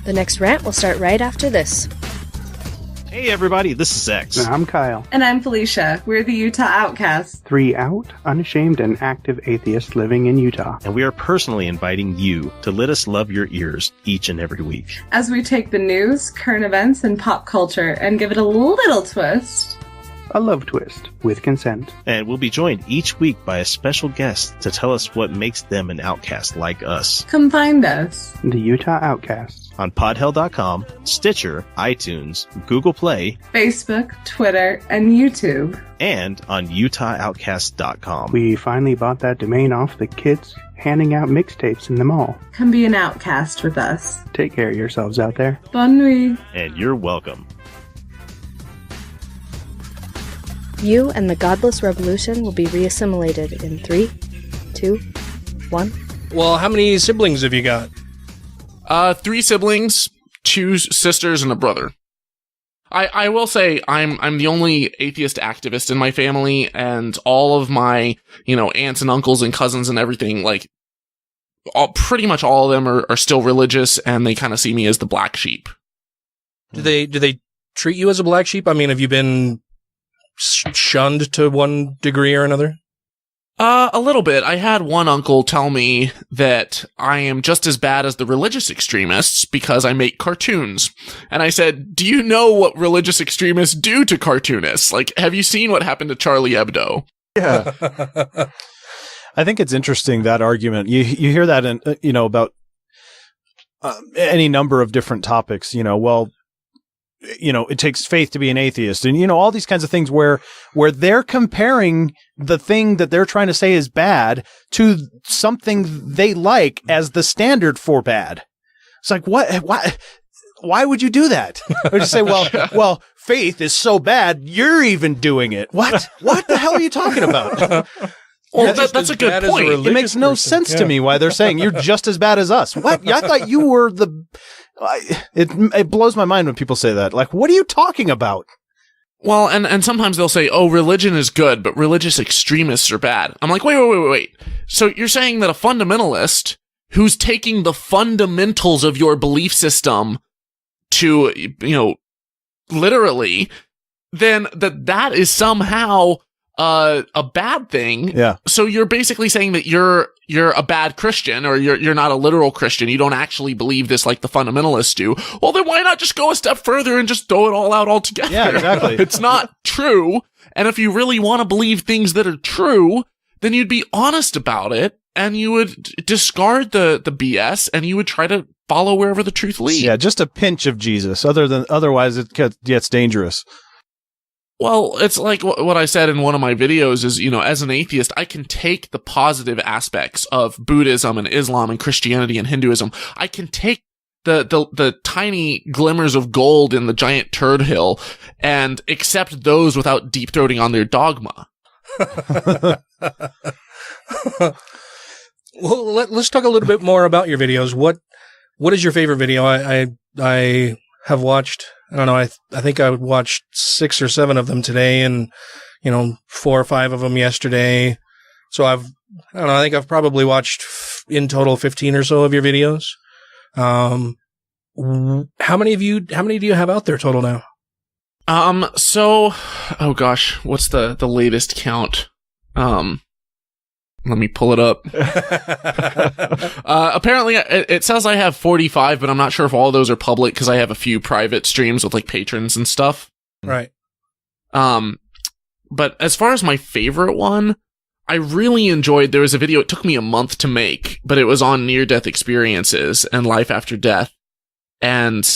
The next rant will start right after this. Hey everybody, this is X. I'm Kyle. And I'm Felicia. We're the Utah Outcasts. 3 out, unashamed, and active atheists living in Utah. And we are personally inviting you to let us love your ears each and every week. As we take the news, current events, and pop culture and give it a little twist. A love twist, with consent. And we'll be joined each week by a special guest to tell us what makes them an outcast like us. Come find us. The Utah Outcasts. On podhell.com, Stitcher, iTunes, Google Play, Facebook, Twitter, and YouTube. And on UtahOutcast.com. We finally bought that domain off the kids handing out mixtapes in the mall. Come be an outcast with us. Take care of yourselves out there. Bonne nuit. And you're welcome. You and the Godless Revolution will be reassimilated in 3, 2, 1. Well, how many siblings have you got? 3 siblings, 2 sisters, and a brother. I will say I'm the only atheist activist in my family, and all of my, aunts and uncles and cousins and everything, like, pretty much all of them are still religious, and they kind of see me as the black sheep. Do they treat you as a black sheep? I mean, have you been shunned to one degree or another? A little bit. I had one uncle tell me that I am just as bad as the religious extremists because I make cartoons. And I said, do you know what religious extremists do to cartoonists? Like, have you seen what happened to Charlie Hebdo? Yeah. I think it's interesting, that argument. You hear that in, about any number of different topics, it takes faith to be an atheist, and all these kinds of things where they're comparing the thing that they're trying to say is bad to something they like as the standard for bad. It's like, why would you do that? Or just say, well, faith is so bad, you're even doing it. What the hell are you talking about? Well, that's a good point. It makes no sense to me why they're saying you're just as bad as us. What? I thought you were the... It blows my mind when people say that. Like, what are you talking about? Well, and sometimes they'll say, oh, religion is good, but religious extremists are bad. I'm like, wait. So you're saying that a fundamentalist who's taking the fundamentals of your belief system to, literally, then that is somehow a bad thing. Yeah. So you're basically saying that you're a bad Christian, or you're not a literal Christian. You don't actually believe this like the fundamentalists do. Well, then why not just go a step further and just throw it all out altogether? Yeah, exactly. It's not true. And if you really want to believe things that are true, then you'd be honest about it, and you would discard the BS, and you would try to follow wherever the truth leads. Yeah, just a pinch of Jesus. Otherwise it gets dangerous. Well, it's like what I said in one of my videos is, as an atheist, I can take the positive aspects of Buddhism and Islam and Christianity and Hinduism. I can take the tiny glimmers of gold in the giant turd hill and accept those without deep-throating on their dogma. Well, let's talk a little bit more about your videos. What What is your favorite video? I have watched, I don't know, I think I watched 6 or 7 of them today, and 4 or 5 of them yesterday. So I think I've probably watched in total 15 or so of your videos. How many do you have out there total now? So, oh gosh, what's the latest count? Let me pull it up. Apparently it says I have 45, but I'm not sure if all of those are public because I have a few private streams with like patrons and stuff. Right. But as far as my favorite one, I really enjoyed, there was a video, it took me a month to make, but it was on near-death experiences and life after death. And,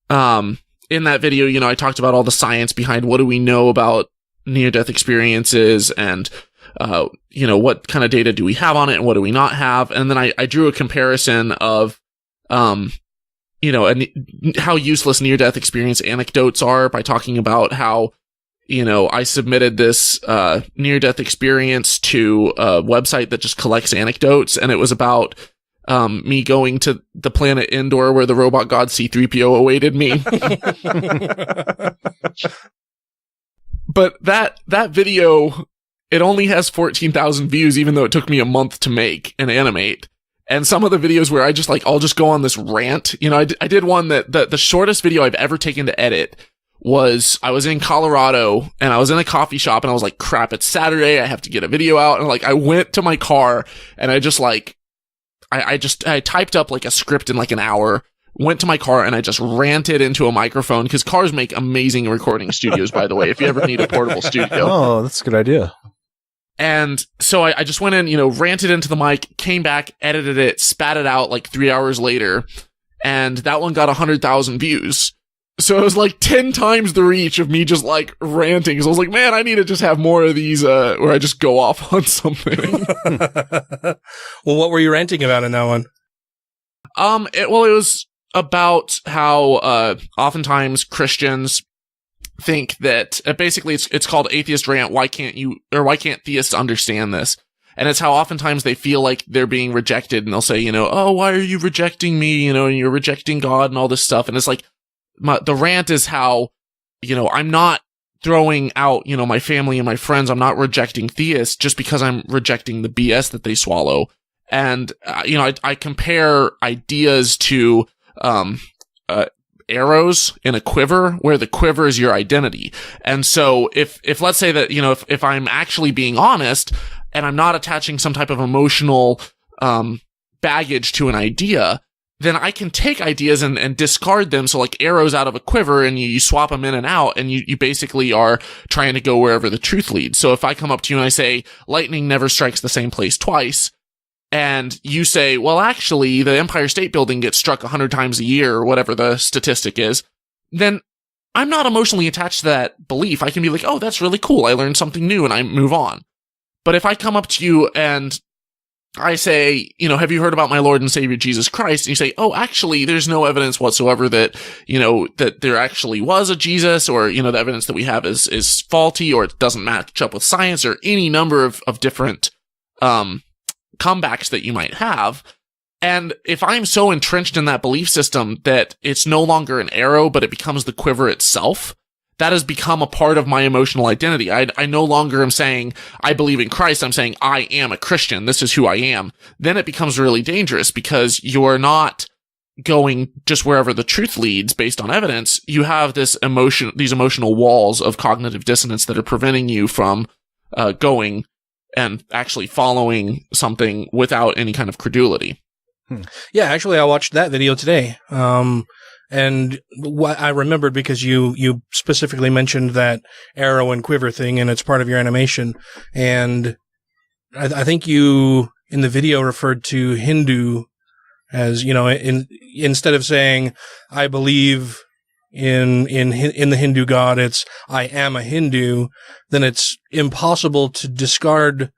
in that video, I talked about all the science behind what do we know about near-death experiences and, what kind of data do we have on it and what do we not have? And then I drew a comparison of, how useless near-death experience anecdotes are by talking about how, I submitted this near-death experience to a website that just collects anecdotes, and it was about me going to the planet Endor where the robot god C-3PO awaited me. But that video, it only has 14,000 views, even though it took me a month to make and animate. And some of the videos where I'll just go on this rant. I did one that the shortest video I've ever taken to edit was I was in Colorado and I was in a coffee shop and I was like, crap, it's Saturday. I have to get a video out. And I went to my car and I typed up like a script in like an hour, went to my car and I just ranted into a microphone because cars make amazing recording studios, by the way, if you ever need a portable studio. Oh, that's a good idea. And so I just went in, ranted into the mic, came back, edited it, spat it out like 3 hours later. And that one got 100,000 views. So it was like 10 times the reach of me just like ranting. So I was like, man, I need to just have more of these, where I just go off on something. Well, what were you ranting about in that one? It was about how, oftentimes Christians think that, basically it's called Atheist Rant. Why can't theists understand this? And it's how oftentimes they feel like they're being rejected and they'll say, oh, why are you rejecting me? And you're rejecting God and all this stuff. And it's like, the rant is how, I'm not throwing out, my family and my friends. I'm not rejecting theists just because I'm rejecting the BS that they swallow. And, I compare ideas to, arrows in a quiver where the quiver is your identity. And so if let's say that, if I'm actually being honest and I'm not attaching some type of emotional, baggage to an idea, then I can take ideas and discard them. So like arrows out of a quiver and you swap them in and out and you basically are trying to go wherever the truth leads. So if I come up to you and I say, lightning never strikes the same place twice, and you say, well, actually, the Empire State Building gets struck 100 times a year or whatever the statistic is, then I'm not emotionally attached to that belief. I can be like, oh, that's really cool. I learned something new and I move on. But if I come up to you and I say, have you heard about my Lord and Savior Jesus Christ? And you say, oh, actually, there's no evidence whatsoever that, that there actually was a Jesus, or, the evidence that we have is faulty, or it doesn't match up with science, or any number of different, comebacks that you might have. And if I'm so entrenched in that belief system that it's no longer an arrow, but it becomes the quiver itself, that has become a part of my emotional identity. I no longer am saying, I believe in Christ. I'm saying, I am a Christian. This is who I am. Then it becomes really dangerous because you're not going just wherever the truth leads based on evidence. You have these emotional walls of cognitive dissonance that are preventing you from, going and actually following something without any kind of credulity. Yeah, actually, I watched that video today. And what I remembered, because you specifically mentioned that arrow and quiver thing, and it's part of your animation. And I think you, in the video, referred to Hindu as, instead of saying, I believe in the Hindu God, it's, I am a Hindu, then it's impossible to discard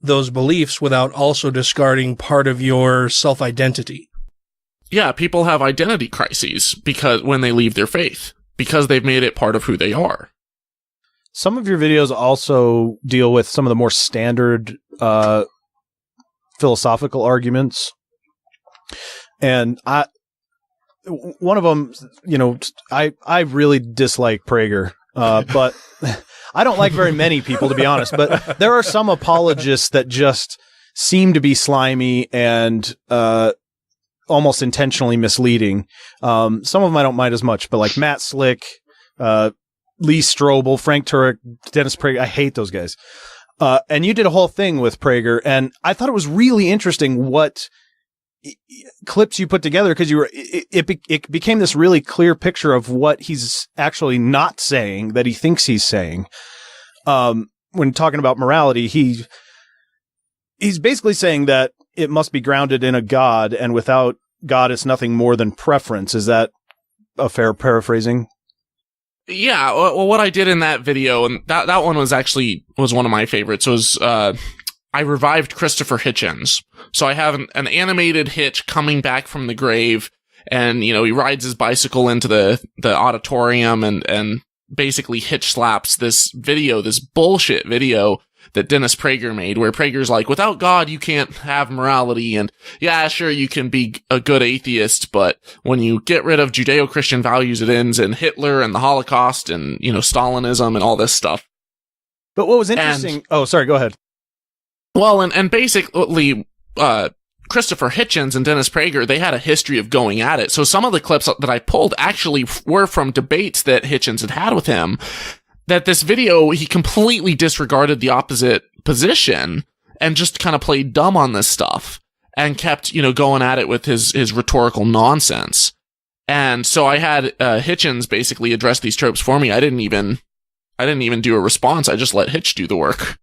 those beliefs without also discarding part of your self-identity. Yeah, people have identity crises because when they leave their faith, because they've made it part of who they are. Some of your videos also deal with some of the more standard philosophical arguments. And one of them, I really dislike Prager, but I don't like very many people, to be honest. But there are some apologists that just seem to be slimy and almost intentionally misleading. Some of them I don't mind as much, but like Matt Slick, Lee Strobel, Frank Turek, Dennis Prager, I hate those guys. And you did a whole thing with Prager, and I thought it was really interesting what clips you put together, because it became this really clear picture of what he's actually not saying that he thinks he's saying. When talking about morality, he's basically saying that it must be grounded in a God, and without God, it's nothing more than preference. Is that a fair paraphrasing? Yeah, well, what I did in that video, and that one was one of my favorites, was I revived Christopher Hitchens. So I have an animated Hitch coming back from the grave, and, he rides his bicycle into the auditorium and basically Hitch slaps this bullshit video that Dennis Prager made, where Prager's like, without God, you can't have morality, and yeah, sure, you can be a good atheist, but when you get rid of Judeo-Christian values, it ends in Hitler and the Holocaust and, Stalinism and all this stuff. But what was interesting... go ahead. Well, and basically, Christopher Hitchens and Dennis Prager, they had a history of going at it. So some of the clips that I pulled actually were from debates that Hitchens had with him. That this video, he completely disregarded the opposite position and just kind of played dumb on this stuff and kept, going at it with his rhetorical nonsense. And so I had Hitchens basically address these tropes for me. I didn't even do a response. I just let Hitch do the work.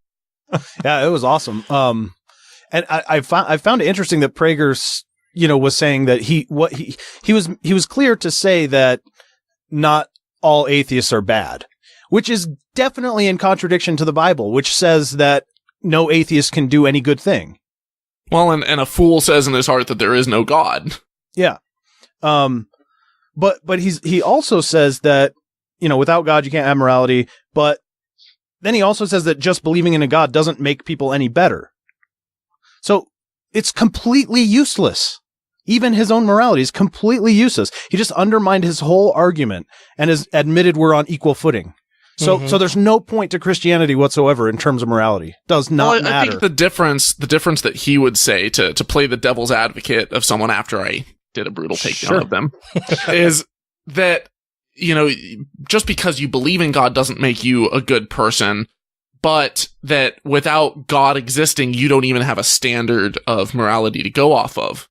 Yeah, it was awesome. And I found it interesting that Prager's, was saying that he was clear to say that not all atheists are bad, which is definitely in contradiction to the Bible, which says that no atheist can do any good thing. Well, and a fool says in his heart that there is no God. Yeah. But he also says that, without God, you can't have morality. But then he also says that just believing in a God doesn't make people any better. So it's completely useless. Even his own morality is completely useless. He just undermined his whole argument and has admitted we're on equal footing. So there's no point to Christianity whatsoever in terms of morality. Does not matter. I think the difference that he would say to play the devil's advocate of someone after I did a brutal takedown of them is that, just because you believe in God doesn't make you a good person, but that without God existing, you don't even have a standard of morality to go off of.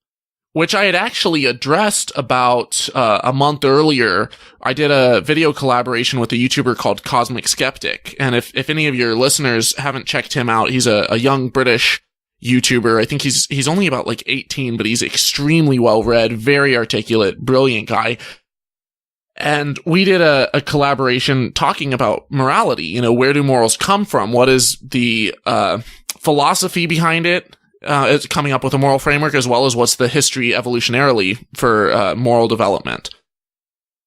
Which I had actually addressed about a month earlier. I did a video collaboration with a YouTuber called Cosmic Skeptic. And if any of your listeners haven't checked him out, he's a young British YouTuber. I think he's only about 18, but he's extremely well-read, very articulate, brilliant guy. And we did a collaboration talking about morality. Where do morals come from? What is the philosophy behind it? It's coming up with a moral framework, as well as what's the history evolutionarily for moral development.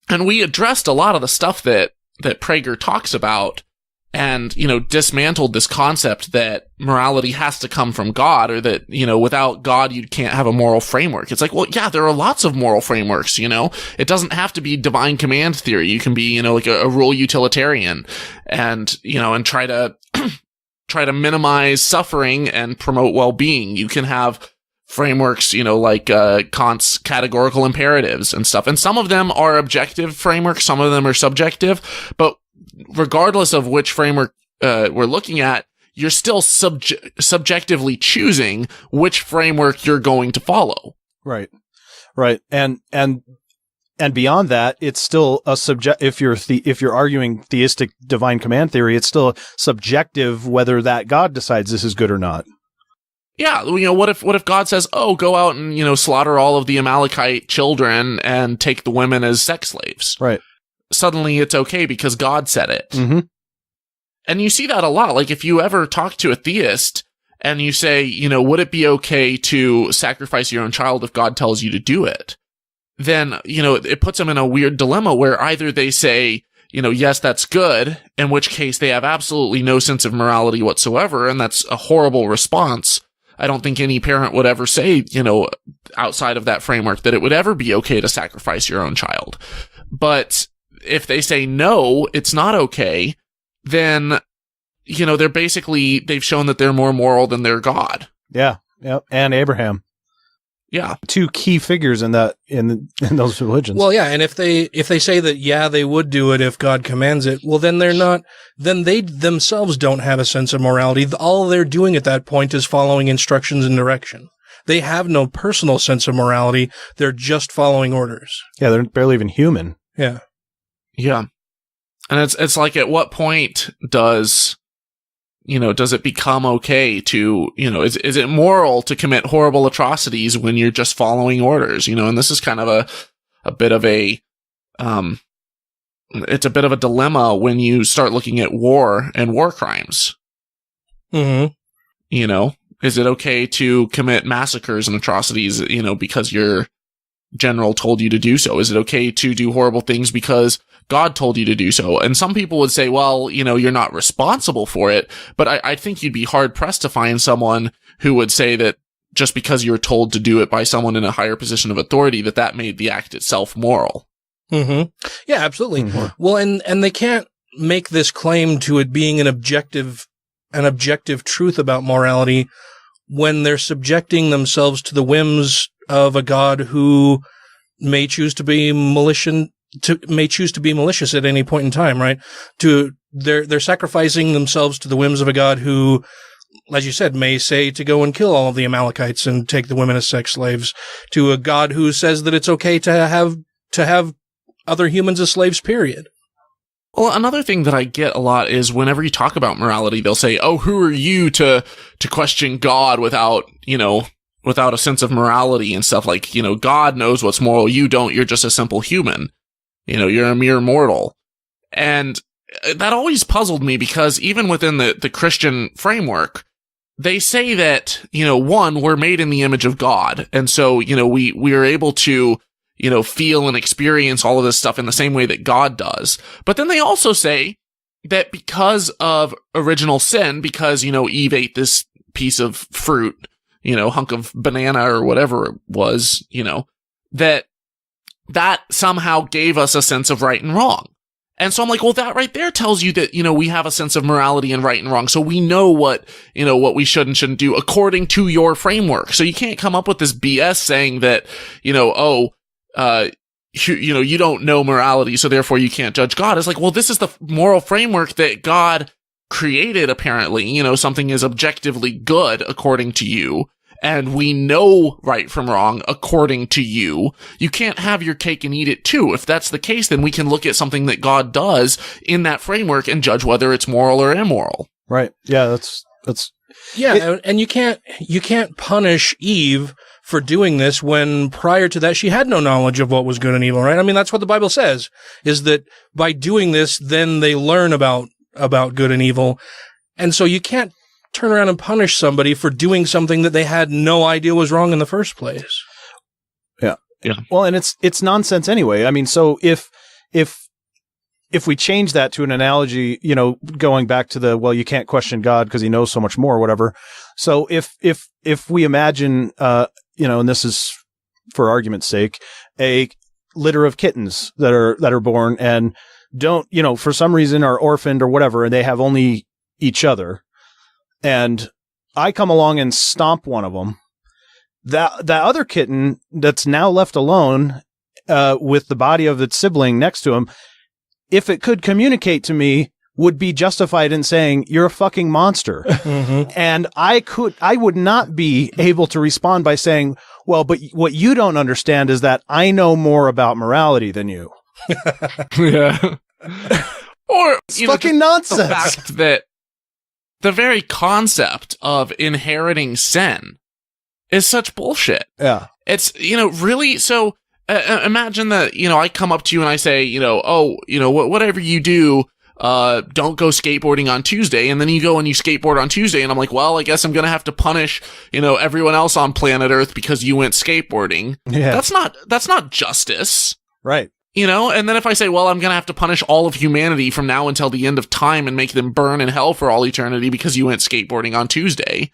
And we addressed a lot of the stuff that Prager talks about and, dismantled this concept that morality has to come from God, or that, without God, you can't have a moral framework. It's like, well, yeah, there are lots of moral frameworks, It doesn't have to be divine command theory. You can be, a rule utilitarian and, and try to minimize suffering and promote well-being. You can have frameworks, like Kant's categorical imperatives and stuff. And some of them are objective frameworks, some of them are subjective. But regardless of which framework we're looking at, you're still subjectively choosing which framework you're going to follow. Right. And beyond that, it's still a if you're arguing theistic divine command theory, it's still subjective whether that God decides this is good or not. Yeah, what if God says, "Oh, go out and slaughter all of the Amalekite children and take the women as sex slaves." Right. Suddenly it's okay because God said it. Mm-hmm. And you see that a lot. Like if you ever talk to a theist and you say, would it be okay to sacrifice your own child if God tells you to do it? Then, it puts them in a weird dilemma where either they say, yes, that's good, in which case they have absolutely no sense of morality whatsoever, and that's a horrible response. I don't think any parent would ever say, outside of that framework that it would ever be okay to sacrifice your own child. But if they say no, it's not okay, then, they've shown that they're more moral than their God. Yeah. Yep. And Abraham. Yeah. Two key figures in those religions. Well, yeah, and if they say that, yeah, they would do it if God commands it, well, then they themselves don't have a sense of morality. All they're doing at that point is following instructions and direction. They have no personal sense of morality. They're just following orders. Yeah, they're barely even human. Yeah. Yeah. And it's like, at what point does it become okay to, is it moral to commit horrible atrocities when you're just following orders, and this is kind of a bit of it's a bit of a dilemma when you start looking at war and war crimes. Mm-hmm. Is it okay to commit massacres and atrocities, because your general told you to do so? Is it okay to do horrible things because God told you to do so? And some people would say, well, you're not responsible for it. But I think you'd be hard pressed to find someone who would say that just because you were told to do it by someone in a higher position of authority, that made the act itself moral. Mm-hmm. Yeah, absolutely. Mm-hmm. Well, and they can't make this claim to it being an objective truth about morality when they're subjecting themselves to the whims of a God who may choose to be malicious at any point in time, right? They're sacrificing themselves to the whims of a God who, as you said, may say to go and kill all of the Amalekites and take the women as sex slaves, to a God who says that it's okay to have other humans as slaves, period. Well, another thing that I get a lot is whenever you talk about morality, they'll say, oh, who are you to question God without a sense of morality and stuff, like, God knows what's moral. You don't. You're just a simple human. You're a mere mortal. And that always puzzled me, because even within the Christian framework, they say that, one, we're made in the image of God. And so, we are able to, feel and experience all of this stuff in the same way that God does. But then they also say that because of original sin, because, Eve ate this piece of fruit, hunk of banana or whatever it was, that somehow gave us a sense of right and wrong. And so I'm like, well, that right there tells you that, we have a sense of morality and right and wrong. So we know what we should and shouldn't do according to your framework. So you can't come up with this BS saying that, you don't know morality, so therefore you can't judge God. It's like, well, this is the moral framework that God created, apparently. Something is objectively good according to you, and we know right from wrong according to you. You can't have your cake and eat it too. If that's the case, then we can look at something that God does in that framework and judge whether it's moral or immoral. Right. Yeah, that's yeah, and you can't punish Eve for doing this when prior to that she had no knowledge of what was good and evil, right? I mean, that's what the Bible says, is that by doing this, then they learn about good and evil. And so you can't turn around and punish somebody for doing something that they had no idea was wrong in the first place. Yeah. Yeah. Well, and it's nonsense anyway. I mean, so if we change that to an analogy, going back to you can't question God because he knows so much more or whatever. So if we imagine, and this is for argument's sake, a litter of kittens that are born and don't, for some reason are orphaned or whatever, and they have only each other. And I come along and stomp one of them. That other kitten that's now left alone, with the body of its sibling next to him, if it could communicate to me, would be justified in saying, you're a fucking monster. Mm-hmm. And I would not be able to respond by saying, well, but what you don't understand is that I know more about morality than you. Yeah. Or, it's fucking nonsense. The fact that the very concept of inheriting sin is such bullshit. Yeah. It's, really, so imagine that, I come up to you and I say, whatever you do, don't go skateboarding on Tuesday. And then you go and you skateboard on Tuesday. And I'm like, well, I guess I'm going to have to punish, everyone else on planet Earth because you went skateboarding. Yeah. That's not justice. Right. And then if I say, well, I'm going to have to punish all of humanity from now until the end of time and make them burn in hell for all eternity because you went skateboarding on Tuesday.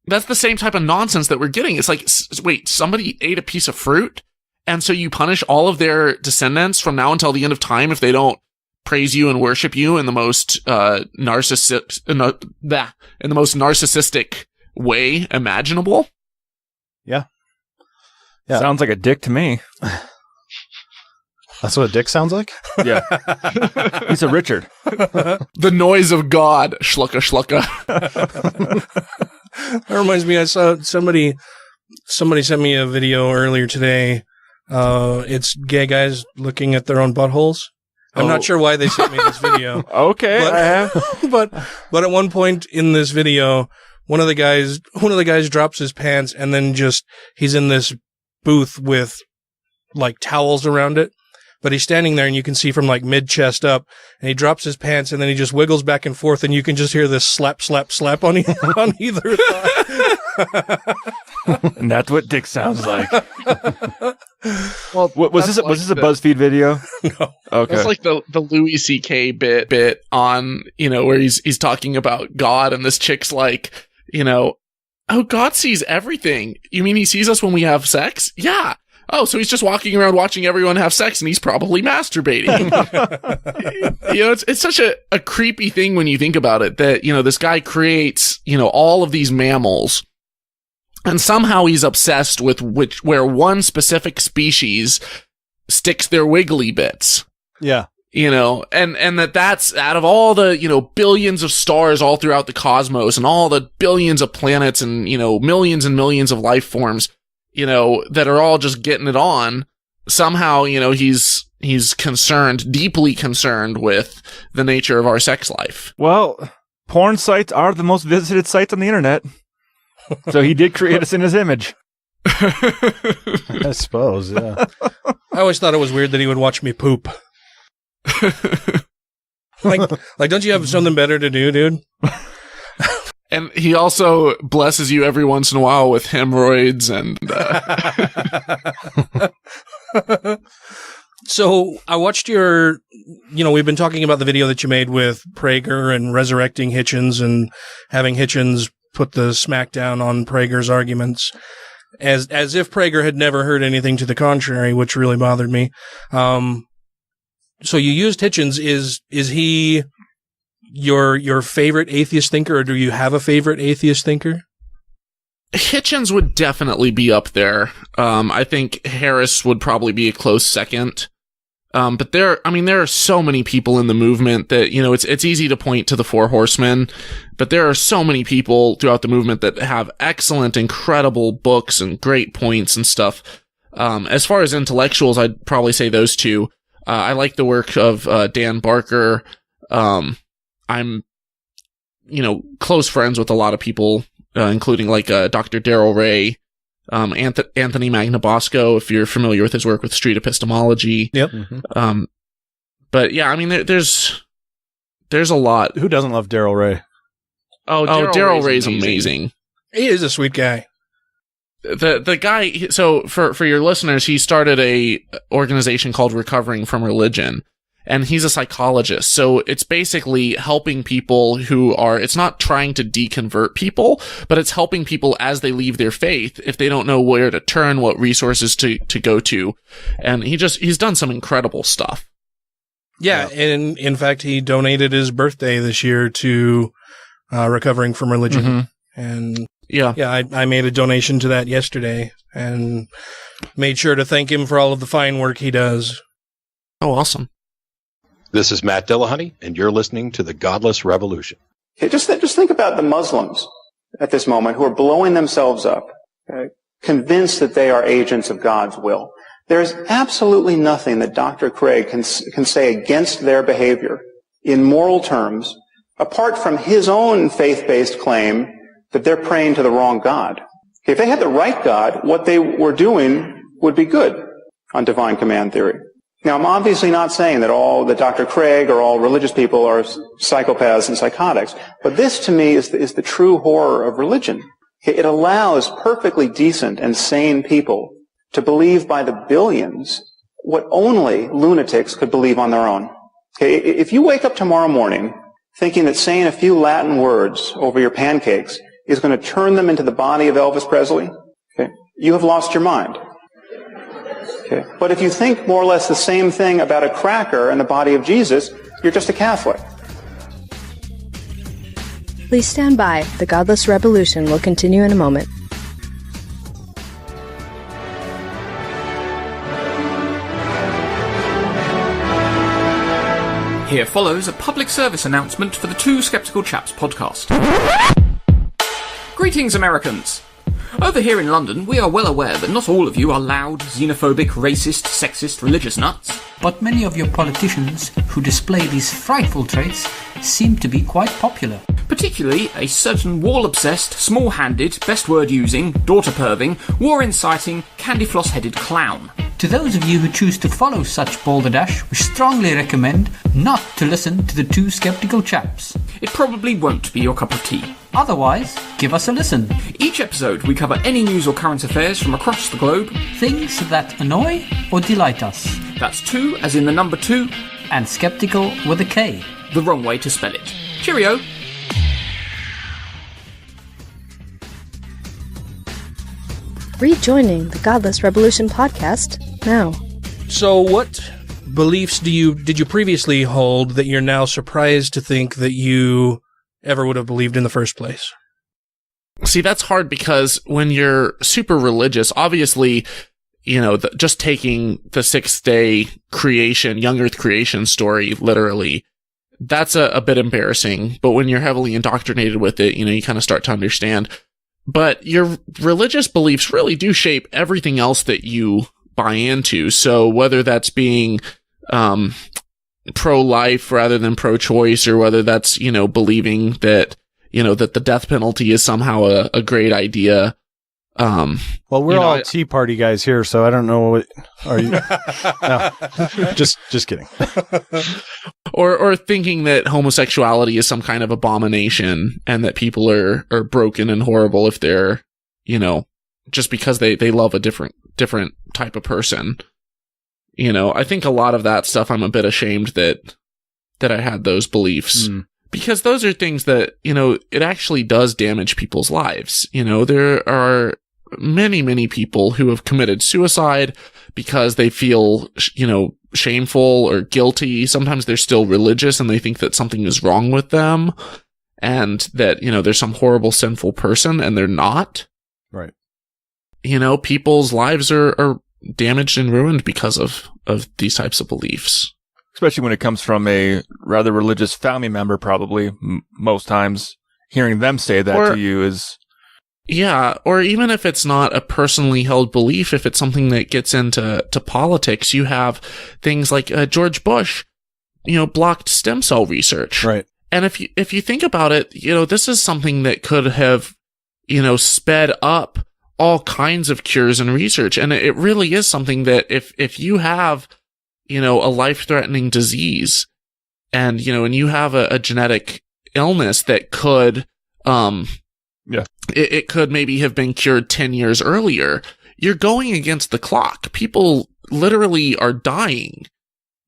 That's the same type of nonsense that we're getting. It's like, wait, somebody ate a piece of fruit, and so you punish all of their descendants from now until the end of time if they don't praise you and worship you in the most narcissistic way imaginable. Yeah. Sounds like a dick to me. That's what a dick sounds like? Yeah. He's a Richard. The noise of God. Schlucka, schlucka. That reminds me, I saw somebody sent me a video earlier today. It's gay guys looking at their own buttholes. I'm not sure why they sent me this video. Okay. But at one point in this video, one of the guys drops his pants, and then he's in this booth with like towels around it. But he's standing there, and you can see from like mid-chest up, and he drops his pants, and then he just wiggles back and forth, and you can just hear this slap, slap, slap on either thigh. And that's what dick sounds like. Well, was this a BuzzFeed video? No. Okay. It's like the Louis C.K. bit on, where he's talking about God, and this chick's like, oh, God sees everything. You mean he sees us when we have sex? Yeah. Oh, so he's just walking around watching everyone have sex, and he's probably masturbating. It's such a creepy thing when you think about it, that, this guy creates, all of these mammals, and somehow he's obsessed with where one specific species sticks their wiggly bits. Yeah. And that's out of all the, billions of stars all throughout the cosmos, and all the billions of planets, and, millions and millions of life forms, that are all just getting it on. Somehow, he's deeply concerned with the nature of our sex life. Well, porn sites are the most visited sites on the internet. So he did create us in his image. I suppose, yeah. I always thought it was weird that he would watch me poop. like, don't you have something better to do, dude? And he also blesses you every once in a while with hemorrhoids and... So I watched your, we've been talking about the video that you made with Prager and resurrecting Hitchens and having Hitchens put the smackdown on Prager's arguments as if Prager had never heard anything to the contrary, which really bothered me. So you used Hitchens. Is he your favorite atheist thinker, or do you have a favorite atheist thinker? Hitchens would definitely be up there. I think Harris would probably be a close second. But there are so many people in the movement that, it's easy to point to the Four Horsemen, but there are so many people throughout the movement that have excellent, incredible books and great points and stuff. As far as intellectuals, I'd probably say those two. I like the work of Dan Barker. I'm, close friends with a lot of people, including like Dr. Darrell Ray, Anthony Magnabosco, if you're familiar with his work with street epistemology. Yep. Mm-hmm. But yeah, there's a lot. Who doesn't love Darrell Ray? Oh, Darrell Ray's amazing. He is a sweet guy. The guy, so for your listeners, he started a organization called Recovering from Religion, and he's a psychologist. So it's basically helping people it's not trying to deconvert people, but it's helping people as they leave their faith, if they don't know where to turn, what resources to go to. And he's done some incredible stuff. Yeah. And in fact, he donated his birthday this year to Recovering from Religion. Mm-hmm. And yeah, I made a donation to that yesterday and made sure to thank him for all of the fine work he does. Oh, awesome. This is Matt Dillahunty, and you're listening to The Godless Revolution. Okay, just think about the Muslims at this moment who are blowing themselves up, convinced that they are agents of God's will. There's absolutely nothing that Dr. Craig can say against their behavior in moral terms, apart from his own faith-based claim that they're praying to the wrong God. If they had the right God, what they were doing would be good on divine command theory. Now, I'm obviously not saying that Dr. Craig or all religious people are psychopaths and psychotics, but this to me is the true horror of religion. It allows perfectly decent and sane people to believe by the billions what only lunatics could believe on their own. Okay, if you wake up tomorrow morning thinking that saying a few Latin words over your pancakes is going to turn them into the body of Elvis Presley, okay, you have lost your mind. Okay. But if you think more or less the same thing about a cracker and the body of Jesus, you're just a Catholic. Please stand by. The Godless Revolution will continue in a moment. Here follows a public service announcement for the Two Skeptical Chaps podcast. Greetings, Americans! Over here in London, we are well aware that not all of you are loud, xenophobic, racist, sexist, religious nuts. But many of your politicians who display these frightful traits seem to be quite popular. Particularly a certain wall-obsessed, small-handed, best word-using, daughter-perving, war-inciting, candy-floss-headed clown. To those of you who choose to follow such balderdash, we strongly recommend not to listen to the Two Skeptical Chaps. It probably won't be your cup of tea. Otherwise, give us a listen. Each episode, we cover any news or current affairs from across the globe. Things that annoy or delight us. That's two, as in the number 2. And skeptical with a K. The wrong way to spell it. Cheerio! Rejoining the Godless Revolution podcast now. So what beliefs did you previously hold that you're now surprised to think that you ever would have believed in the first place? See, that's hard because when you're super religious, obviously, you know, just taking the 6th-day creation, young earth creation story literally, that's a bit embarrassing. But when you're heavily indoctrinated with it, you know, you kind of start to understand. But your religious beliefs really do shape everything else that you buy into. So whether that's being pro-life rather than pro-choice, or whether that's, you know, believing that, you know, that the death penalty is somehow a great idea. Well, we're all Tea Party guys here, so I don't know what are you. No, just kidding. Or thinking that homosexuality is some kind of abomination and that people are broken and horrible if they're, you know, just because they love a different type of person. You know, I think a lot of that stuff I'm a bit ashamed that I had those beliefs. Because those are things that, you know, it actually does damage people's lives. You know, there are many, many people who have committed suicide because they feel, you know, shameful or guilty. Sometimes they're still religious and they think that something is wrong with them and that, you know, they're some horrible, sinful person, and they're not. Right. You know, people's lives are damaged and ruined because of these types of beliefs. Especially when it comes from a rather religious family member, probably, most times. Hearing them say that to you is... Yeah, or even if it's not a personally held belief, if it's something that gets into politics, you have things like George Bush, you know, blocked stem cell research. Right. And if you think about it, you know, this is something that could have, you know, sped up all kinds of cures and research. And it really is something that if you have, you know, a life-threatening disease and, you know, and you have a genetic illness that could, it could maybe have been cured 10 years earlier, you're going against the clock. People literally are dying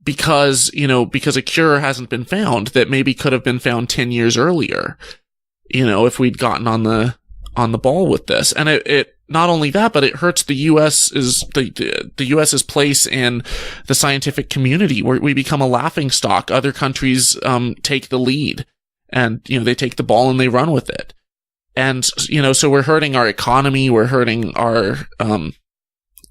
because a cure hasn't been found that maybe could have been found 10 years earlier, you know, if we'd gotten on the ball with this. And it not only that, but it hurts the U.S.'s place in the scientific community, where we become a laughingstock. Other countries take the lead, and, you know, they take the ball and they run with it. And, you know, so we're hurting our economy, we're hurting our,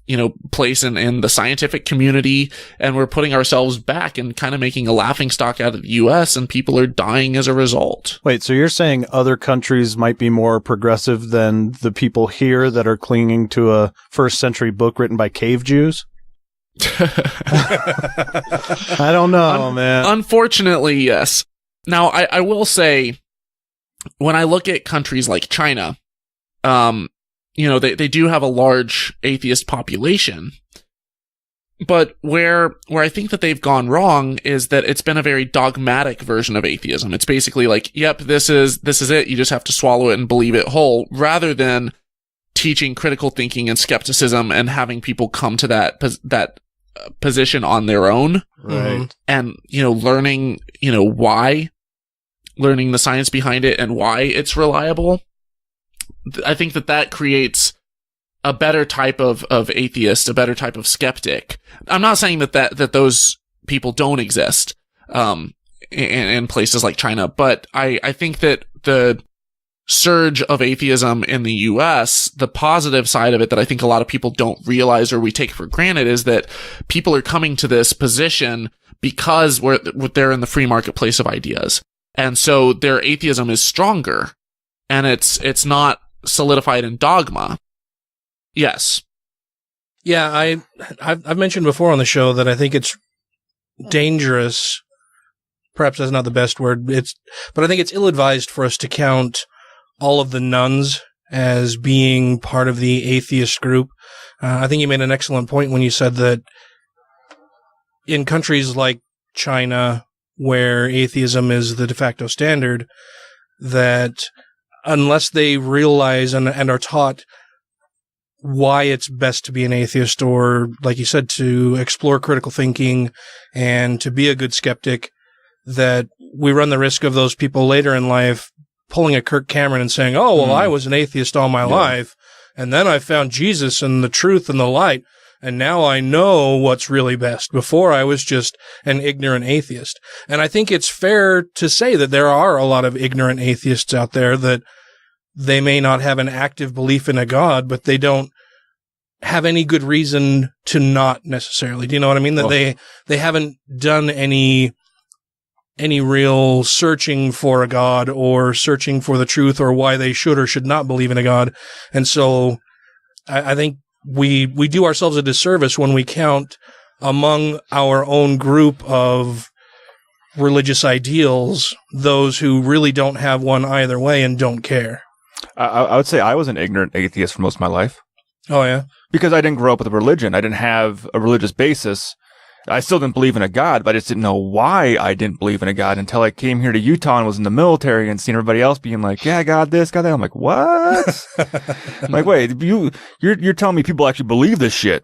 you know, place in the scientific community, and we're putting ourselves back and kind of making a laughingstock out of the U.S., and people are dying as a result. Wait, so you're saying other countries might be more progressive than the people here that are clinging to a first century book written by cave Jews? I don't know, man. Unfortunately, yes. Now, I will say, when I look at countries like China, you know, they do have a large atheist population, but where I think that they've gone wrong is that it's been a very dogmatic version of atheism. It's basically like, yep, this is it. You just have to swallow it and believe it whole, rather than teaching critical thinking and skepticism and having people come to that position on their own. Right. And, you know, learning, you know, learning the science behind it and why it's reliable. I think that creates a better type of atheist, a better type of skeptic. I'm not saying that those people don't exist, in places like China, but I think that the surge of atheism in the US, the positive side of it that I think a lot of people don't realize or we take for granted is that people are coming to this position because they're in the free marketplace of ideas. And so their atheism is stronger and it's not solidified in dogma. Yes. Yeah, I've mentioned before on the show that I think it's dangerous. Perhaps that's not the best word. But I think it's ill-advised for us to count all of the nuns as being part of the atheist group. I think you made an excellent point when you said that in countries like China, where atheism is the de facto standard, that unless they realize and are taught why it's best to be an atheist, or, like you said, to explore critical thinking and to be a good skeptic, that we run the risk of those people later in life pulling a Kirk Cameron and saying, oh, well, I was an atheist all my life, and then I found Jesus and the truth and the light, and now I know what's really best. Before, I was just an ignorant atheist. And I think it's fair to say that there are a lot of ignorant atheists out there that they may not have an active belief in a God, but they don't have any good reason to not necessarily. Do you know what I mean? That they haven't done any real searching for a God or searching for the truth or why they should or should not believe in a God. And so I think we do ourselves a disservice when we count among our own group of religious ideals those who really don't have one either way and don't care. I would say I was an ignorant atheist for most of my life. Oh, yeah? Because I didn't grow up with a religion. I didn't have a religious basis. I still didn't believe in a God, but I just didn't know why I didn't believe in a God until I came here to Utah and was in the military and seen everybody else being like, yeah, God this, God that. I'm like, what? I'm like, wait, you're telling me people actually believe this shit.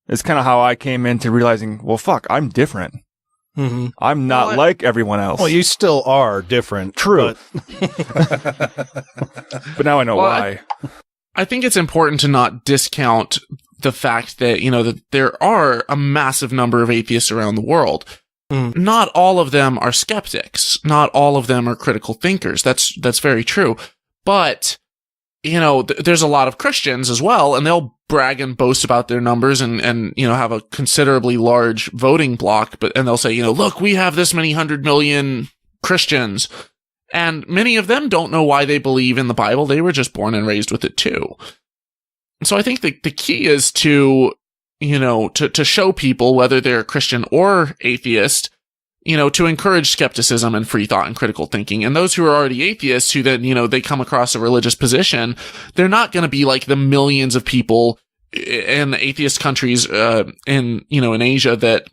It's kind of how I came into realizing, well, fuck, I'm different. Mm-hmm. I'm not like everyone else. Well, you still are different. True. But now I know why. I think it's important to not discount the fact that, that there are a massive number of atheists around the world. Not all of them are skeptics. Not all of them are critical thinkers. That's very true. But, there's a lot of Christians as well, and they'll brag and boast about their numbers and have a considerably large voting block, and they'll say, look, we have this many 100 million Christians. And many of them don't know why they believe in the Bible. They were just born and raised with it too. So I think the key is to show people, whether they're Christian or atheist, to encourage skepticism and free thought and critical thinking. And those who are already atheists, who then, they come across a religious position, they're not going to be like the millions of people in the atheist countries, in Asia that,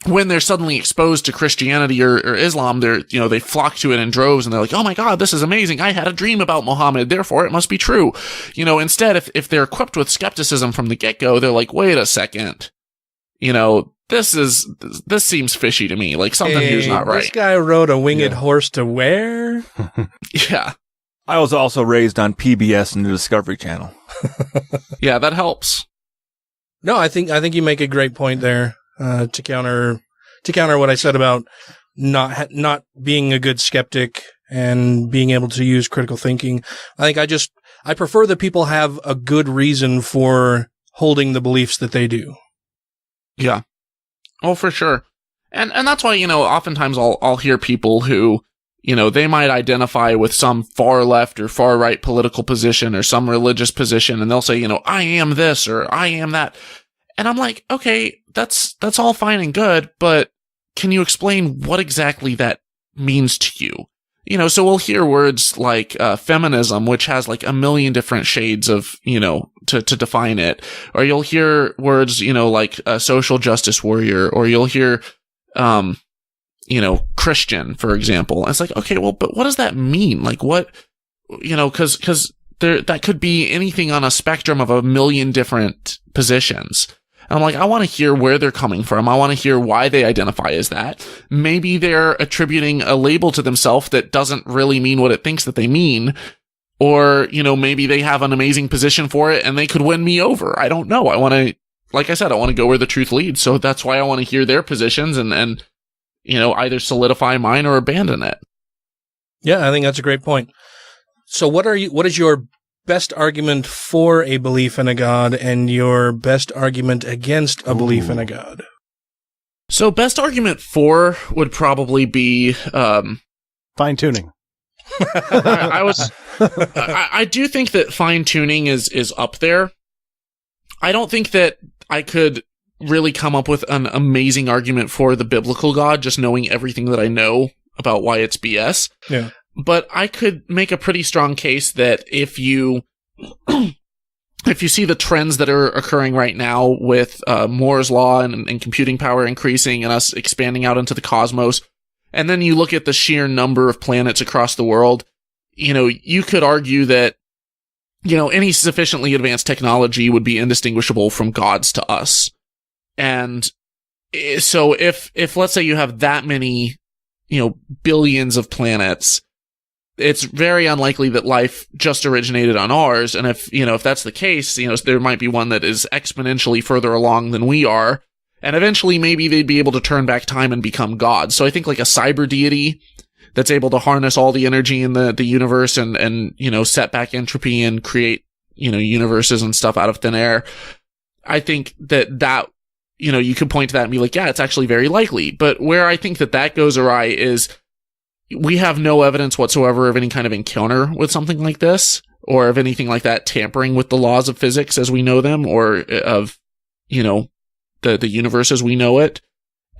when they're suddenly exposed to Christianity or Islam, they flock to it in droves and they're like, oh my God, this is amazing. I had a dream about Muhammad. Therefore it must be true. Instead, if they're equipped with skepticism from the get-go, they're like, wait a second. This seems fishy to me. Like something here's not right. This guy rode a winged horse to where? Yeah. I was also raised on PBS and the Discovery Channel. Yeah, that helps. No, I think you make a great point there. To counter what I said about not being a good skeptic and being able to use critical thinking. I think I prefer that people have a good reason for holding the beliefs that they do. Yeah. Oh, for sure. And that's why, oftentimes I'll hear people who, they might identify with some far left or far right political position or some religious position, and they'll say, I am this or I am that. And I'm like, okay, that's all fine and good, but can you explain what exactly that means to you? So we'll hear words like feminism, which has like a million different shades of, to define it. Or you'll hear words, like a social justice warrior, or you'll hear, Christian, for example. And it's like, okay, well, but what does that mean? Like what, cause that could be anything on a spectrum of a million different positions. I'm like, I want to hear where they're coming from. I want to hear why they identify as that. Maybe they're attributing a label to themselves that doesn't really mean what it thinks that they mean. Or, maybe they have an amazing position for it and they could win me over. I don't know. Like I said, I want to go where the truth leads. So that's why I want to hear their positions and either solidify mine or abandon it. Yeah, I think that's a great point. So what is your best argument for a belief in a God and your best argument against a belief in a God? So best argument for would probably be fine tuning. I do think that fine tuning is up there. I don't think that I could really come up with an amazing argument for the biblical God, just knowing everything that I know about why it's BS. Yeah. But I could make a pretty strong case that if you see the trends that are occurring right now with Moore's law and computing power increasing and us expanding out into the cosmos, and then you look at the sheer number of planets across the world, you could argue that, any sufficiently advanced technology would be indistinguishable from gods to us. And so if let's say you have that many, billions of planets, it's very unlikely that life just originated on ours. And if that's the case, there might be one that is exponentially further along than we are. And eventually maybe they'd be able to turn back time and become gods. So I think like a cyber deity that's able to harness all the energy in the universe and set back entropy and create, universes and stuff out of thin air. I think that, you could point to that and be like, yeah, it's actually very likely. But where I think that goes awry is we have no evidence whatsoever of any kind of encounter with something like this, or of anything like that tampering with the laws of physics as we know them, or of, the universe as we know it.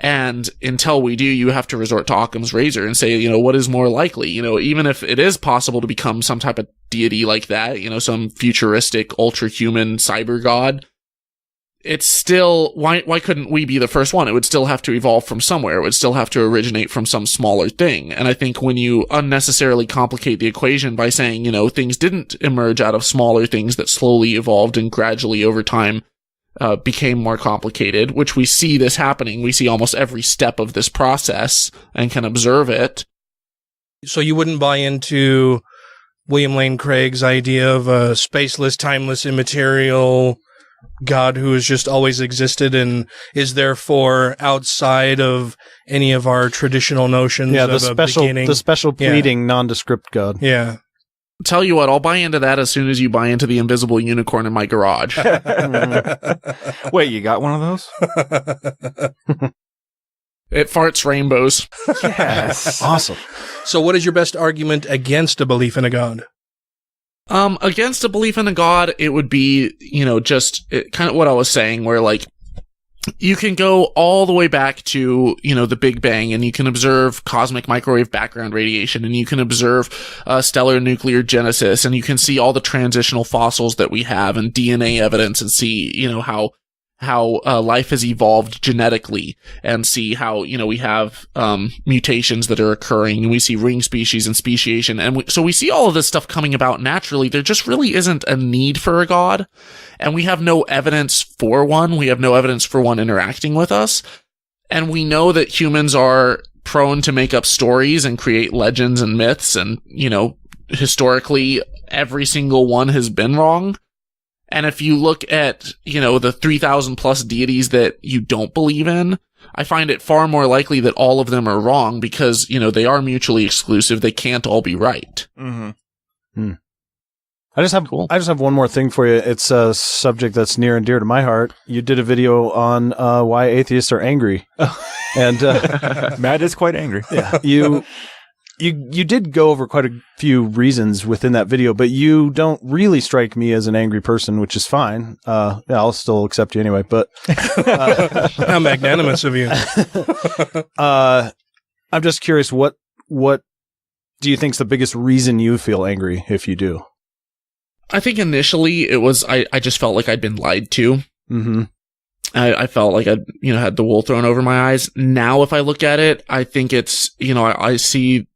And until we do, you have to resort to Occam's razor and say, what is more likely? Even if it is possible to become some type of deity like that, some futuristic, ultra-human cyber god, it's still, why couldn't we be the first one? It would still have to evolve from somewhere. It would still have to originate from some smaller thing. And I think when you unnecessarily complicate the equation by saying, things didn't emerge out of smaller things that slowly evolved and gradually over time became more complicated, which we see this happening. We see almost every step of this process and can observe it. So you wouldn't buy into William Lane Craig's idea of a spaceless, timeless, immaterial God who has just always existed and is therefore outside of any of our traditional notions of a beginning. The special pleading, nondescript God. Yeah. Tell you what, I'll buy into that as soon as you buy into the invisible unicorn in my garage. Wait, you got one of those? It farts rainbows. Yes. Awesome. So what is your best argument against a belief in a God? Against a belief in a God, it would be, just kind of what I was saying, where like, you can go all the way back to, the Big Bang, and you can observe cosmic microwave background radiation, and you can observe stellar nuclear genesis, and you can see all the transitional fossils that we have and DNA evidence, and see, how life has evolved genetically, and see how, we have mutations that are occurring, and we see ring species and speciation. And so we see all of this stuff coming about naturally. There just really isn't a need for a God, and we have no evidence for one. We have no evidence for one interacting with us. And we know that humans are prone to make up stories and create legends and myths, and, historically, every single one has been wrong. And if you look at, the 3,000 plus deities that you don't believe in, I find it far more likely that all of them are wrong because, they are mutually exclusive. They can't all be right. Mm-hmm. I just have one more thing for you. It's a subject that's near and dear to my heart. You did a video on why atheists are angry. And Matt is quite angry. Yeah. You did go over quite a few reasons within that video, but you don't really strike me as an angry person, which is fine. I'll still accept you anyway, but how magnanimous of you. I'm just curious, what do you think is the biggest reason you feel angry if you do? I think initially it was, I just felt like I'd been lied to. Mm-hmm. I felt like I'd, had the wool thrown over my eyes. Now, if I look at it, I think it's, I see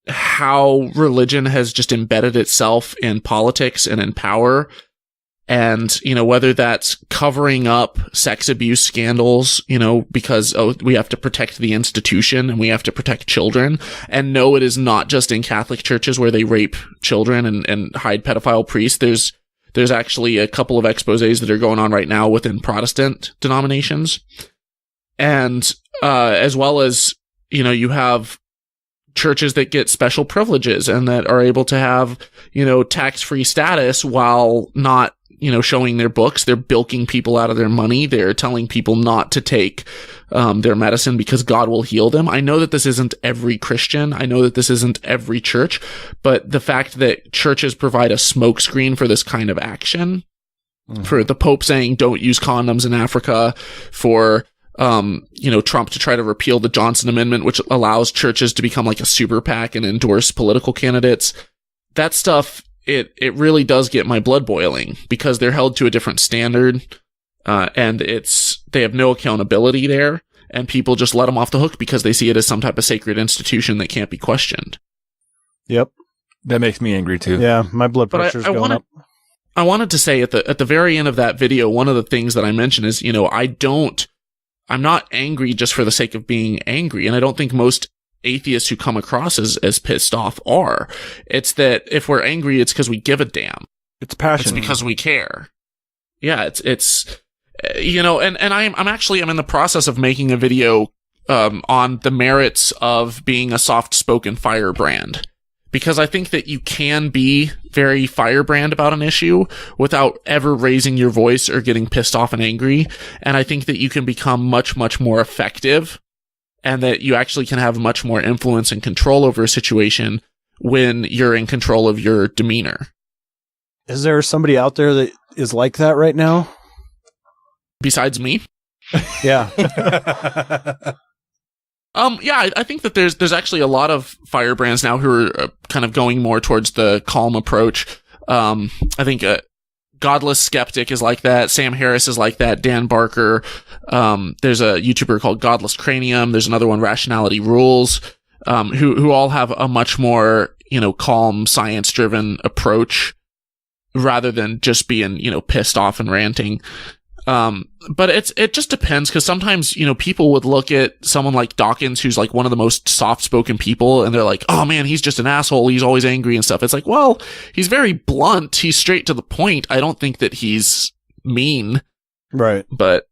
how religion has just embedded itself in politics and in power. And, whether that's covering up sex abuse scandals, because, we have to protect the institution and we have to protect children. And no, it is not just in Catholic churches where they rape children and hide pedophile priests. There's actually a couple of exposés that are going on right now within Protestant denominations. And, as well as, you have churches that get special privileges and that are able to have, tax-free status while not, showing their books. They're bilking people out of their money. They're telling people not to take their medicine because God will heal them. I know that this isn't every Christian. I know that this isn't every church, but the fact that churches provide a smokescreen for this kind of action, for the Pope saying don't use condoms in Africa, for Trump to try to repeal the Johnson Amendment, which allows churches to become like a super PAC and endorse political candidates. That stuff, it really does get my blood boiling because they're held to a different standard, and they have no accountability there, and people just let them off the hook because they see it as some type of sacred institution that can't be questioned. Yep. That makes me angry too. Yeah, my blood pressure's going up. I wanted to say at the very end of that video, one of the things that I mentioned is, I'm not angry just for the sake of being angry, and I don't think most atheists who come across as pissed off are. It's that if we're angry, it's because we give a damn. It's passion. It's because we care. Yeah, it's and I'm in the process of making a video on the merits of being a soft-spoken firebrand. Because I think that you can be very firebrand about an issue without ever raising your voice or getting pissed off and angry. And I think that you can become much, much more effective, and that you actually can have much more influence and control over a situation when you're in control of your demeanor. Is there somebody out there that is like that right now? Besides me? Yeah. I think that there's actually a lot of firebrands now who are kind of going more towards the calm approach. I think Godless Skeptic is like that. Sam Harris is like that. Dan Barker. There's a YouTuber called Godless Cranium. There's another one, Rationality Rules, who all have a much more, calm, science-driven approach rather than just being, pissed off and ranting. But it just depends, because sometimes, people would look at someone like Dawkins, who's like one of the most soft-spoken people, and they're like, oh man, he's just an asshole, he's always angry and stuff. It's like, well, he's very blunt, he's straight to the point. I don't think that he's mean. Right. But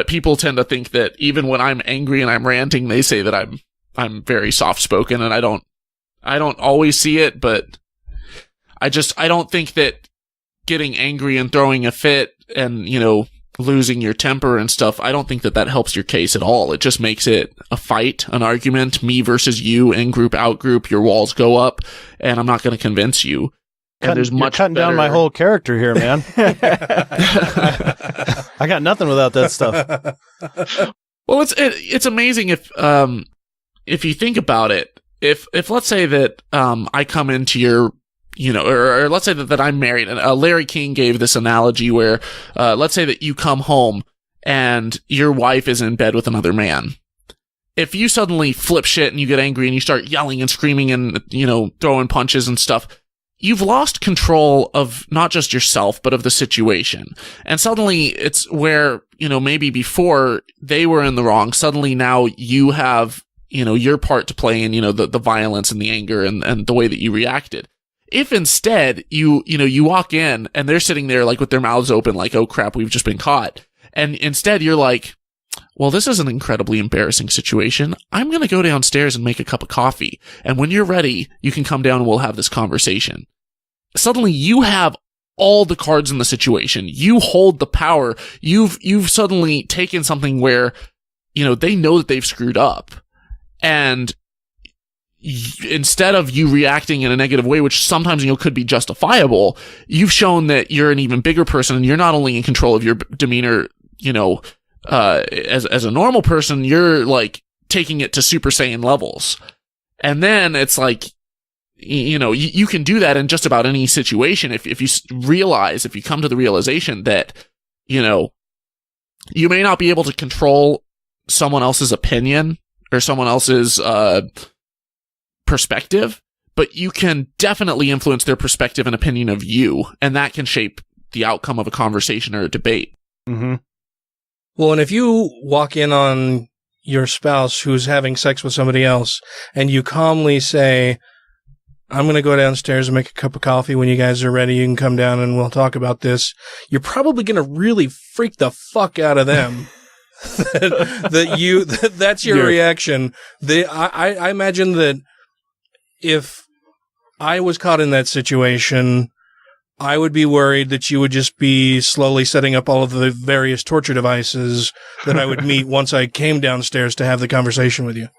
people tend to think that even when I'm angry and I'm ranting, they say that I'm very soft-spoken, and I don't always see it, but I don't think that getting angry and throwing a fit and, losing your temper and stuff, I don't think that helps your case at all. It just makes it a fight, an argument, me versus you, in group, out group, your walls go up, and I'm not going to convince you. And You're cutting down my whole character here, man. I got nothing without that stuff. Well, it's amazing if you think about it. If let's say that I come into your, or let's say that I'm married, and Larry King gave this analogy where, let's say that you come home and your wife is in bed with another man. If you suddenly flip shit and you get angry and you start yelling and screaming and, throwing punches and stuff, you've lost control of not just yourself, but of the situation. And suddenly it's where, maybe before they were in the wrong, suddenly now you have, your part to play in, the violence and the anger and the way that you reacted. If instead you walk in and they're sitting there like with their mouths open, like, oh crap, we've just been caught. And instead you're like, well, this is an incredibly embarrassing situation. I'm going to go downstairs and make a cup of coffee. And when you're ready, you can come down and we'll have this conversation. Suddenly you have all the cards in the situation. You hold the power. You've suddenly taken something where, they know that they've screwed up. And instead of you reacting in a negative way, which sometimes could be justifiable, you've shown that you're an even bigger person, and you're not only in control of your demeanor, as a normal person, you're like taking it to Super Saiyan levels. And then it's like, you can do that in just about any situation if you come to the realization that, you may not be able to control someone else's opinion or someone else's perspective, but you can definitely influence their perspective and opinion of you, and that can shape the outcome of a conversation or a debate. Mm-hmm. Well, and if you walk in on your spouse who's having sex with somebody else and you calmly say, I'm going to go downstairs and make a cup of coffee. When you guys are ready, you can come down and we'll talk about this. You're probably going to really freak the fuck out of them. That's your reaction. I imagine that if I was caught in that situation, I would be worried that you would just be slowly setting up all of the various torture devices that I would meet once I came downstairs to have the conversation with you.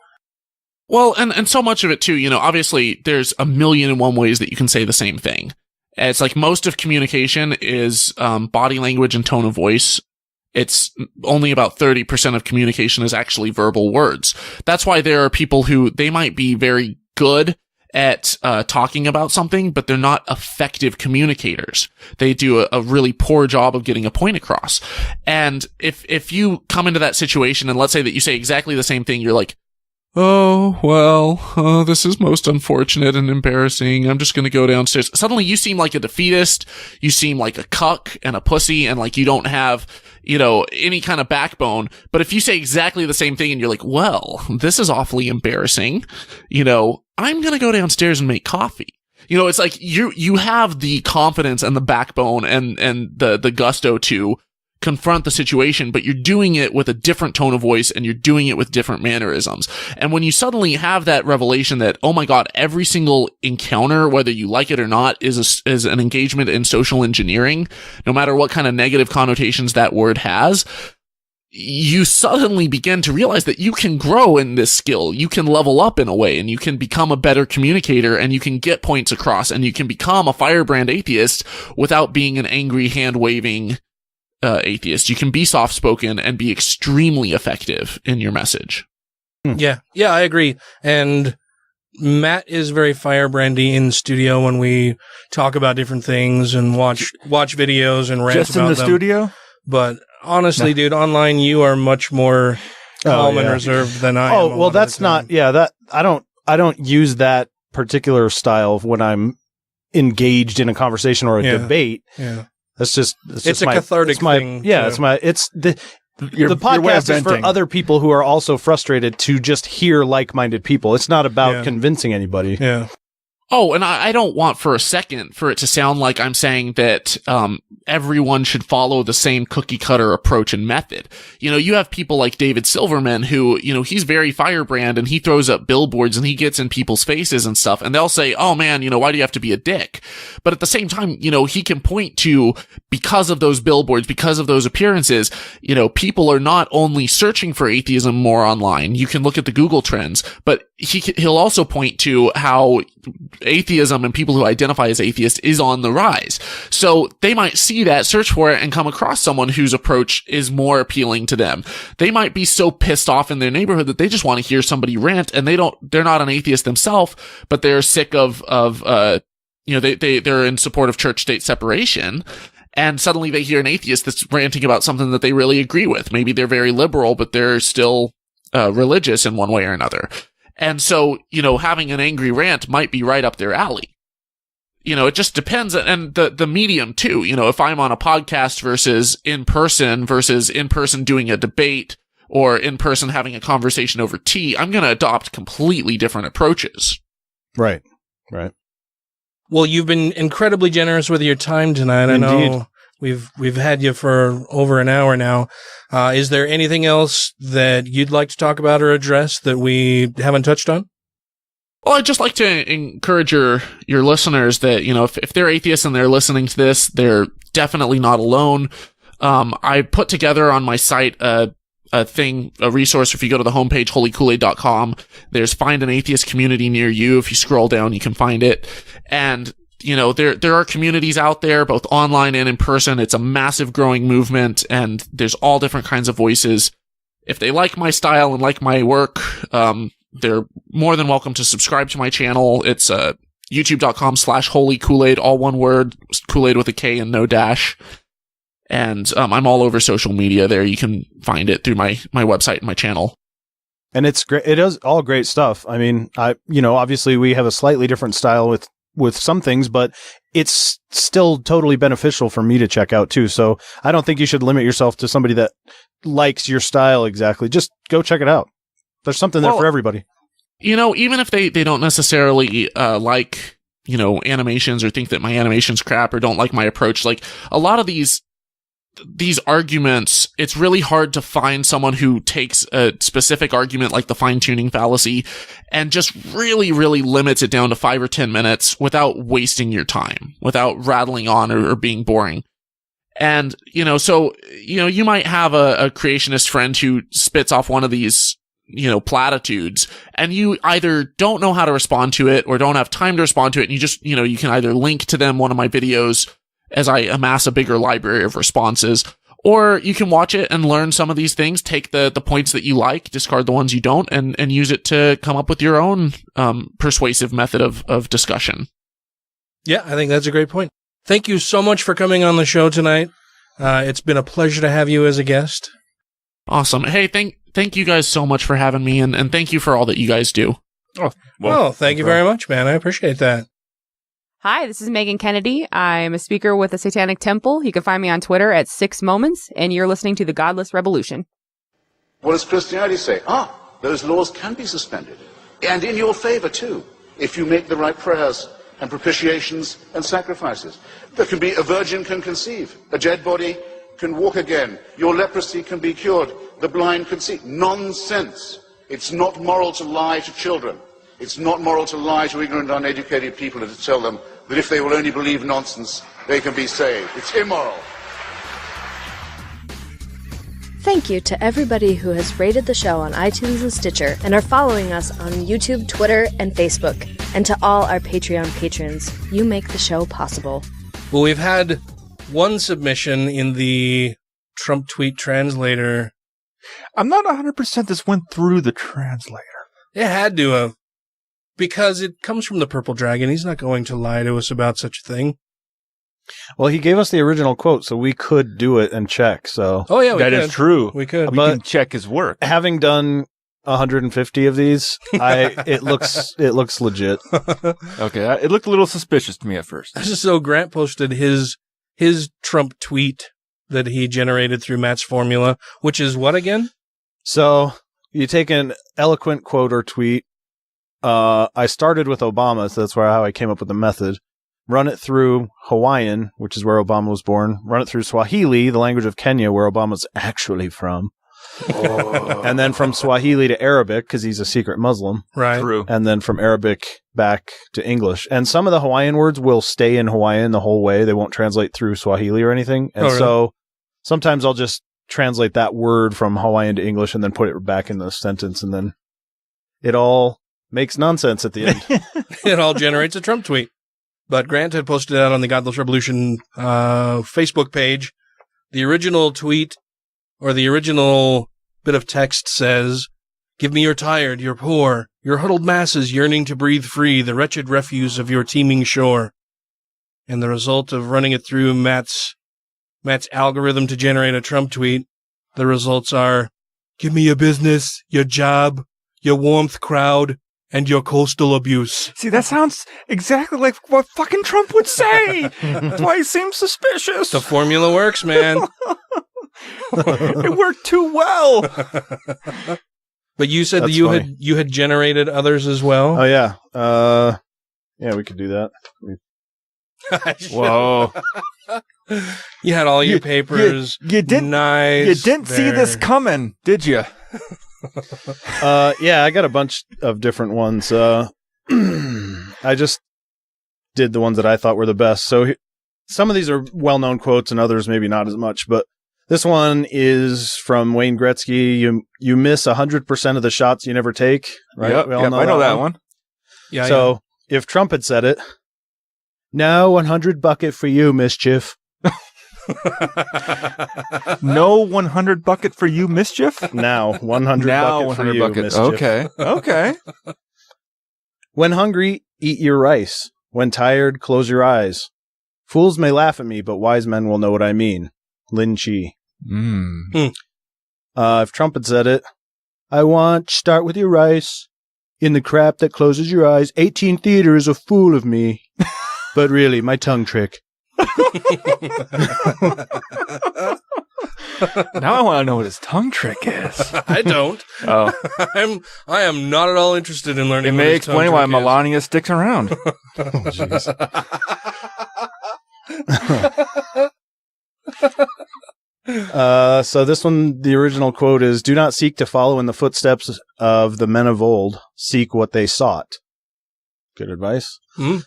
Well, and so much of it too, obviously there's 1,000,001 ways that you can say the same thing. It's like most of communication is body language and tone of voice. It's only about 30% of communication is actually verbal words. That's why there are people who, they might be very good at talking about something, but they're not effective communicators. They do a really poor job of getting a point across. And if you come into that situation and let's say that you say exactly the same thing, you're like, oh, well, this is most unfortunate and embarrassing. I'm just going to go downstairs. Suddenly you seem like a defeatist. You seem like a cuck and a pussy and like you don't have, any kind of backbone. But if you say exactly the same thing and you're like, well, this is awfully embarrassing, I'm going to go downstairs and make coffee. It's like you have the confidence and the backbone and the gusto to confront the situation, but you're doing it with a different tone of voice and you're doing it with different mannerisms. And when you suddenly have that revelation that, oh my God, every single encounter, whether you like it or not, is an engagement in social engineering, no matter what kind of negative connotations that word has, you suddenly begin to realize that you can grow in this skill. You can level up in a way and you can become a better communicator and you can get points across and you can become a firebrand atheist without being an angry hand-waving atheist. You can be soft-spoken and be extremely effective in your message. Yeah, I agree. And Matt is very firebrandy in the studio when we talk about different things and watch videos and rant just about them. Just in the studio? But honestly, dude, online you are much more calm and reserved than I am. Oh, well, that's not. Yeah, that I don't use that particular style when I'm engaged in a conversation or a debate. Yeah. It's a cathartic thing. Yeah, the podcast is for other people who are also frustrated to just hear like-minded people. It's not about convincing anybody. Yeah. Oh, and I don't want for a second for it to sound like I'm saying that everyone should follow the same cookie-cutter approach and method. You have people like David Silverman who, he's very firebrand and he throws up billboards and he gets in people's faces and stuff, and they'll say, oh man, why do you have to be a dick? But at the same time, he can point to, because of those billboards, because of those appearances, people are not only searching for atheism more online. You can look at the Google trends, but he'll also point to how atheism and people who identify as atheists is on the rise. So they might see that, search for it, and come across someone whose approach is more appealing to them. They might be so pissed off in their neighborhood that they just want to hear somebody rant, and they're not an atheist themselves, but they're sick of they're in support of church-state separation. And suddenly they hear an atheist that's ranting about something that they really agree with. Maybe they're very liberal, but they're still religious in one way or another. And so, having an angry rant might be right up their alley. It just depends. And the medium too, if I'm on a podcast versus in person doing a debate or in person having a conversation over tea, I'm going to adopt completely different approaches. Right. Well, you've been incredibly generous with your time tonight. Indeed. I know we've had you for over an hour now. Is there anything else that you'd like to talk about or address that we haven't touched on? Well, I'd just like to encourage your listeners that, if they're atheists and they're listening to this, they're definitely not alone. I put together on my site a resource. If you go to the homepage, holykoolaid.com, there's Find an Atheist Community near you. If you scroll down, you can find it. And there are communities out there, both online and in person. It's a massive growing movement, and there's all different kinds of voices. If they like my style and like my work, they're more than welcome to subscribe to my channel. It's youtube.com/Holy Koolaid, all one word, Kool-Aid with a K and no dash. And I'm all over social media there. You can find it through my website and my channel. And it's great. It is all great stuff. I mean, obviously we have a slightly different style with with some things, but it's still totally beneficial for me to check out too. So I don't think you should limit yourself to somebody that likes your style exactly. Just go check it out. There's something there for everybody. You know, even if they don't necessarily like, you know, animations or think that my animation's crap or don't like my approach, like a lot of these arguments, it's really hard to find someone who takes a specific argument like the fine-tuning fallacy and just really, really limits it down to 5 or 10 minutes without wasting your time, without rattling on or being boring. And, you know, so, you know, you might have a creationist friend who spits off one of these, you know, platitudes, and you either don't know how to respond to it or don't have time to respond to it. And you just, you know, you can either link to them one of my videos as I amass a bigger library of responses, or you can watch it and learn some of these things, take the points that you like, discard the ones you don't, and use it to come up with your own persuasive method of discussion. Yeah, I think that's a great point. Thank you so much for coming on the show tonight. It's been a pleasure to have you as a guest. Awesome. Hey, thank you guys so much for having me, and thank you for all that you guys do. Oh, well, thank you very much, man. I appreciate that. Hi, this is Megan Kennedy. I'm a speaker with the Satanic Temple. You can find me on Twitter at 6 Moments, and you're listening to The Godless Revolution. What does Christianity say? Those laws can be suspended. And in your favor, too, if you make the right prayers and propitiations and sacrifices. There can be a virgin can conceive, a dead body can walk again, your leprosy can be cured, the blind can see. Nonsense. It's not moral to lie to children. It's not moral to lie to ignorant, uneducated people and to tell them that if they will only believe nonsense, they can be saved. It's immoral. Thank you to everybody who has rated the show on iTunes and Stitcher and are following us on YouTube, Twitter, and Facebook. And to all our Patreon patrons, you make the show possible. Well, we've had one submission in the Trump tweet translator. I'm not 100% this went through the translator. It had to have. Because it comes from the Purple Dragon. He's not going to lie to us about such a thing. Well, he gave us the original quote, so we could do it and check. So oh yeah, that is true. We could. We can check his work. Having done 150 of these, it looks legit. Okay, it looked a little suspicious to me at first. So Grant posted his Trump tweet that he generated through Matt's formula, which is what again? So you take an eloquent quote or tweet. I started with Obama, so that's how I came up with the method. Run it through Hawaiian, which is where Obama was born. Run it through Swahili, the language of Kenya, where Obama's actually from. Oh. And then from Swahili to Arabic, because he's a secret Muslim. Right. True. And then from Arabic back to English. And some of the Hawaiian words will stay in Hawaiian the whole way. They won't translate through Swahili or anything. And so sometimes I'll just translate that word from Hawaiian to English and then put it back in the sentence. And then it all makes nonsense at the end. It all generates a Trump tweet. But Grant had posted out on the Godless Revolution Facebook page. The original tweet, or the original bit of text says, "Give me your tired, your poor, your huddled masses yearning to breathe free, the wretched refuse of your teeming shore." And the result of running it through Matt's algorithm to generate a Trump tweet, the results are, "Give me your business, your job, your warmth crowd, and your coastal abuse." See, that sounds exactly like what fucking Trump would say. That's why he seems suspicious. The formula works, man. It worked too well. But you said That's that you had generated others as well. Oh yeah. Yeah, we could do that. Whoa. You had all your papers. You didn't. Nice. You didn't see this coming, did you? Yeah, I got a bunch of different ones. I just did the ones that I thought were the best. So some of these are well-known quotes and others maybe not as much, but this one is from Wayne Gretzky. You miss 100% of the shots you never take, right? Yep, I know that one. Yeah. So if Trump had said it, "Now 100 bucket for you, mischief." No 100 bucket for you, mischief? Now 100 bucket for you, mischief. Okay. "When hungry, eat your rice. When tired, close your eyes. Fools may laugh at me, but wise men will know what I mean." Lin Chi. If Trump had said it, "I want start with your rice. In the crap that closes your eyes. 18 theater is a fool of me." But really, my tongue trick. Now I want to know what his tongue trick is. I don't. Oh. I am not at all interested in learning. It may explain why Melania sticks around. Oh, jeez. So this one, the original quote is, "Do not seek to follow in the footsteps of the men of old. Seek what they sought." Good advice. Mm.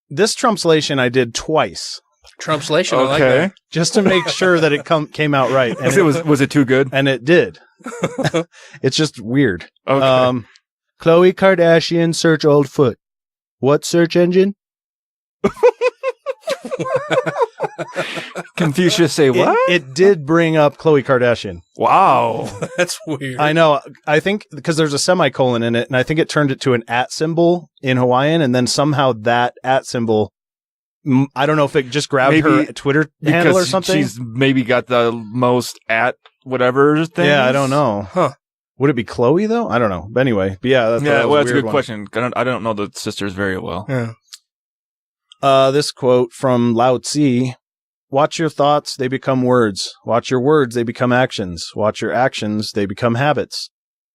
This translation I did twice. Translation, I like that. Just to make sure that it came out right. And was it too good? And it did. It's just weird. Okay. Khloe Kardashian search old foot. What search engine? Confucius say what? It did bring up Khloe Kardashian. Wow. That's weird. I know. I think because there's a semicolon in it, and I think it turned it to an @ symbol in Hawaiian, and then somehow that @ symbol, I don't know if it just grabbed her Twitter handle or something. She's maybe got the most whatever thing. Yeah, I don't know. Huh. Would it be Chloe, though? I don't know. But anyway, that's a good question. I don't know the sisters very well. Yeah. This quote from Lao Tzu: "Watch your thoughts, they become words. Watch your words, they become actions. Watch your actions, they become habits.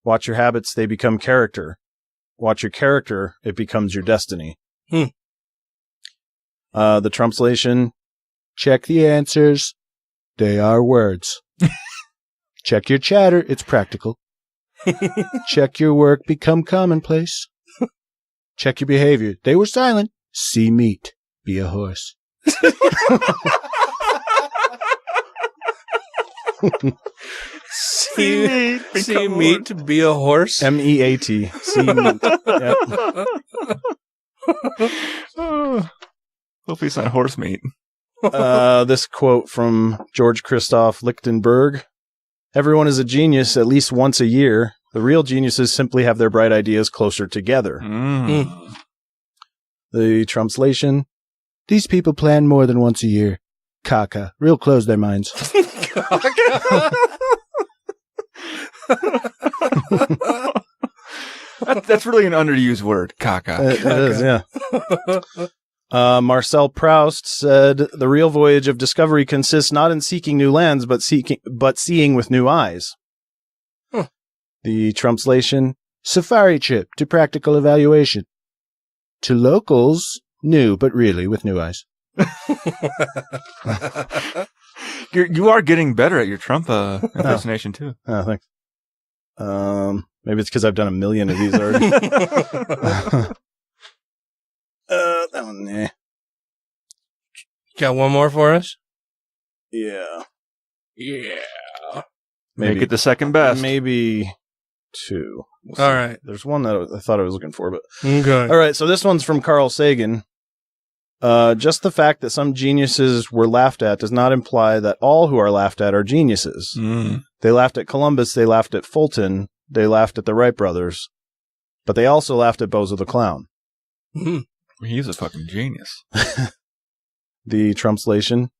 Watch your habits, they become character. Watch your character, it becomes your destiny." The translation: "Check the answers, they are words. Check your chatter, it's practical. Check your work, become commonplace. Check your behavior, they were silent. See meat, be a horse." See meat to be a horse. MEAT. See meat. Yep. Hope he's not horse meat. This quote from George Christoph Lichtenberg: "Everyone is a genius at least once a year. The real geniuses simply have their bright ideas closer together." The translation: "These people plan more than once a year. Caca. Real close their minds." That's really an underused word, caca. It is, yeah. Marcel Proust said, "The real voyage of discovery consists not in seeking new lands, but seeing with new eyes." The translation: "Safari trip to practical evaluation. To locals, new, but really with new eyes." You are getting better at your Trump impersonation too. Oh, thanks. Maybe it's because I've done a million of these already. That one, eh. Got one more for us? Yeah. Make it the second best. Maybe two. All right. There's one that I thought I was looking for, but okay. All right. So this one's from Carl Sagan. Just the fact that some geniuses were laughed at does not imply that all who are laughed at are geniuses. They laughed at Columbus. They laughed at Fulton. They laughed at the Wright brothers. But they also laughed at Bozo the Clown. He's a fucking genius. The translation: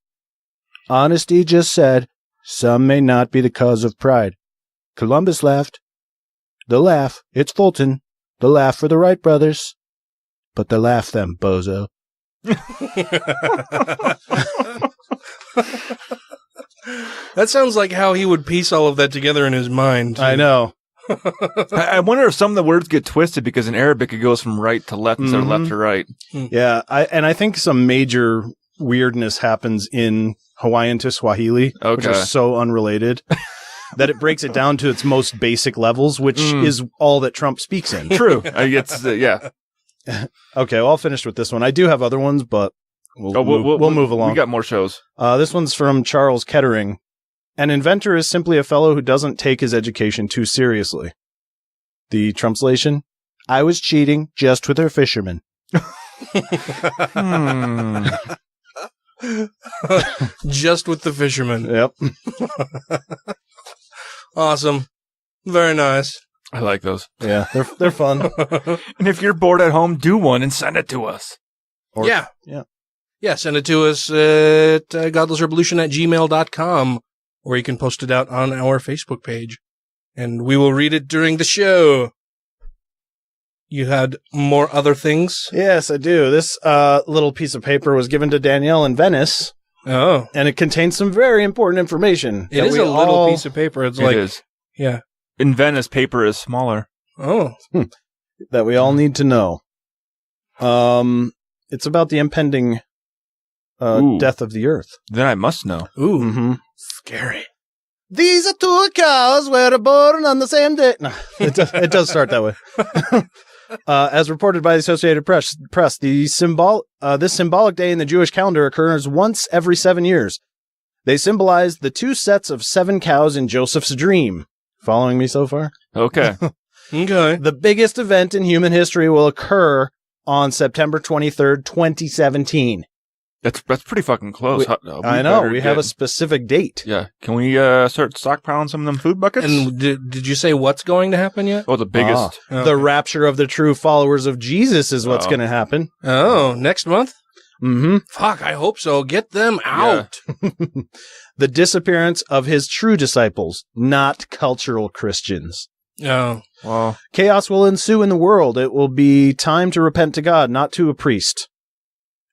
"Honesty just said, some may not be the cause of pride. Columbus laughed. The laugh, it's Fulton. The laugh for the Wright brothers. But the laugh them, bozo." That sounds like how he would piece all of that together in his mind. I know. I wonder if some of the words get twisted because in Arabic it goes from right to left instead of left to right. Yeah, I think some major weirdness happens in Hawaiian to Swahili, which are so unrelated that it breaks it down to its most basic levels, which is all that Trump speaks in. True. Yeah. Okay, well, I'll finish with this one. I do have other ones, but we'll move along. We got more shows. This one's from Charles Kettering. "An inventor is simply a fellow who doesn't take his education too seriously." The translation: "I was cheating just with her fisherman." Just with the fisherman. Yep. Awesome. Very nice. I like those. Yeah, they're fun. And if you're bored at home, do one and send it to us. Yeah, send it to us at godlessrevolution@gmail.com, or you can post it out on our Facebook page, and we will read it during the show. you had more other things? Yes, I do. This little piece of paper was given to Danielle in Venice. Oh. And it contains some very important information. It is a little piece of paper. It is. Yeah. In Venice, paper is smaller. Oh. That we all need to know. It's about the impending death of the earth. Then I must know. Ooh. Mm-hmm. Scary. These are two cows were born on the same day. No, it does start that way. As reported by the Associated Press, this symbolic day in the Jewish calendar occurs once every 7 years. They symbolize the two sets of 7 cows in Joseph's dream. Following me so far? Okay. Okay. The biggest event in human history will occur on September 23rd, 2017. That's pretty fucking close. I know. We have a specific date. Yeah. Can we start stockpiling some of them food buckets? And did you say what's going to happen yet? Oh, the biggest. The rapture of the true followers of Jesus is what's going to happen. Oh, next month? Mm-hmm. Fuck, I hope so. Get them out. Yeah. The disappearance of his true disciples, not cultural Christians. Oh. Well. Chaos will ensue in the world. It will be time to repent to God, not to a priest.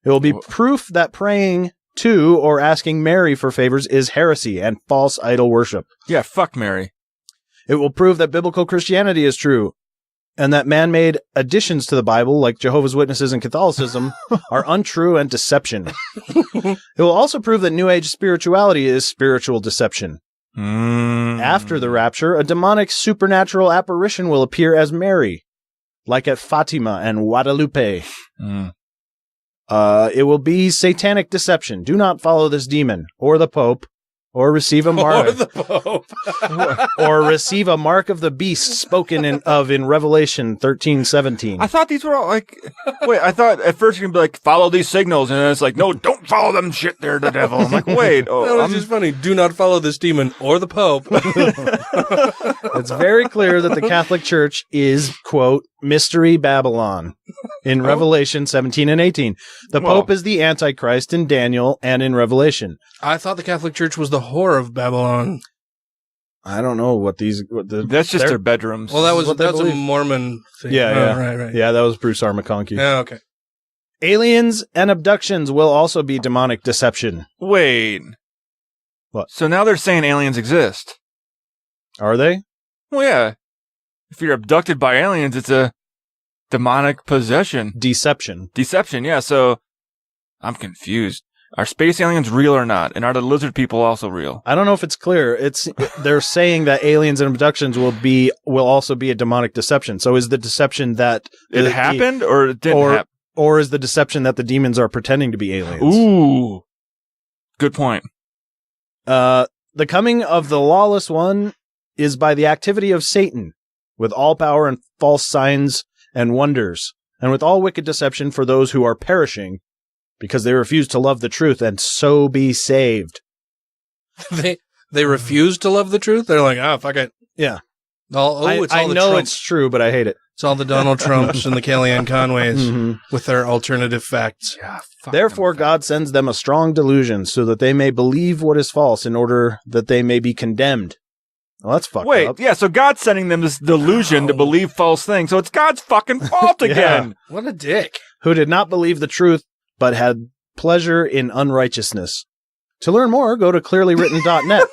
It will be proof that praying to or asking Mary for favors is heresy and false idol worship. Yeah, fuck Mary. It will prove that biblical Christianity is true and that man-made additions to the Bible, like Jehovah's Witnesses and Catholicism, are untrue and deception. It will also prove that New Age spirituality is spiritual deception. After the rapture, a demonic supernatural apparition will appear as Mary, like at Fatima and Guadalupe. It will be satanic deception. Do not follow this demon or the Pope or receive a mark or receive a mark of the beast spoken in Revelation 13:17. I thought these were all like, wait, I thought at first you're going to be like, follow these signals. And then it's like, no, don't follow them shit. They're the devil. I'm like, wait. Oh, that was just funny. Do not follow this demon or the Pope. It's very clear that the Catholic Church is, quote, Mystery Babylon in Revelation 17 and 18. The Pope is the Antichrist in Daniel and in Revelation. I thought the Catholic Church was the whore of Babylon. I don't know what that's just their bedrooms. Well, that's a Mormon thing. Yeah. Right. Yeah, that was Bruce R. McConkie. Yeah, okay. Aliens and abductions will also be demonic deception. Wait. What? So now they're saying aliens exist. Are they? Well, yeah. If you're abducted by aliens, it's a demonic possession. Deception, yeah. So I'm confused. Are space aliens real or not? And are the lizard people also real? I don't know if it's clear. They're saying that aliens and abductions will also be a demonic deception. So is the deception that it happened or it didn't happen? Or is the deception that the demons are pretending to be aliens? Ooh. Good point. The coming of the lawless one is by the activity of Satan, with all power and false signs and wonders, and with all wicked deception for those who are perishing, because they refuse to love the truth and so be saved. They refuse to love the truth? They're like, fuck it. Yeah. I know it's true, but I hate it. It's all the Donald Trumps and the Kellyanne Conways with their alternative facts. Yeah, therefore, God sends them a strong delusion so that they may believe what is false in order that they may be condemned. Well, that's fucked up. Yeah, so God's sending them this delusion to believe false things. So it's God's fucking fault again. Yeah. What a dick. Who did not believe the truth, but had pleasure in unrighteousness. To learn more, go to clearlywritten.net.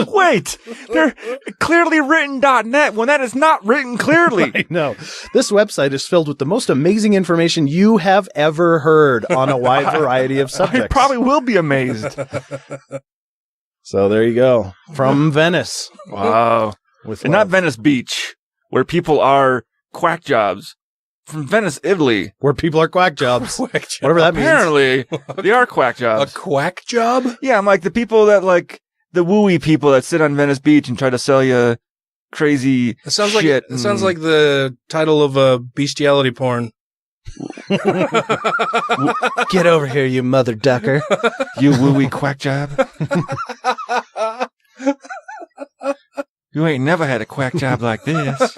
Wait, they're clearlywritten.net when that is not written clearly. I know. This website is filled with the most amazing information you have ever heard on a wide variety of subjects. I probably will be amazed. So there you go. From Venice. Wow. And not Venice Beach, where people are quack jobs. From Venice, Italy. Where people are quack jobs. Whatever that means. Apparently, they are quack jobs. A quack job? Yeah, I'm like the people that like the wooey people that sit on Venice Beach and try to sell you crazy shit. It sounds like the title of a bestiality porn. Get over here, you mother ducker. You wooey quack job. You ain't never had a quack job like this.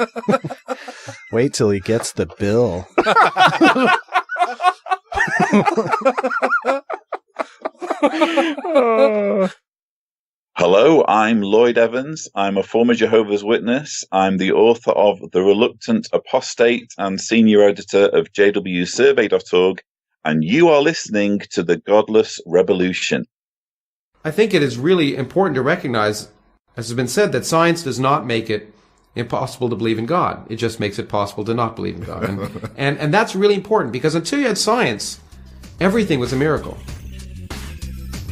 Wait till he gets the bill. Hello, I'm Lloyd Evans. I'm a former Jehovah's Witness. I'm the author of The Reluctant Apostate and senior editor of jwsurvey.org, and you are listening to The Godless Revolution. I think it is really important to recognize, as has been said, that science does not make it impossible to believe in God. It just makes it possible to not believe in God. And that's really important, because until you had science, everything was a miracle.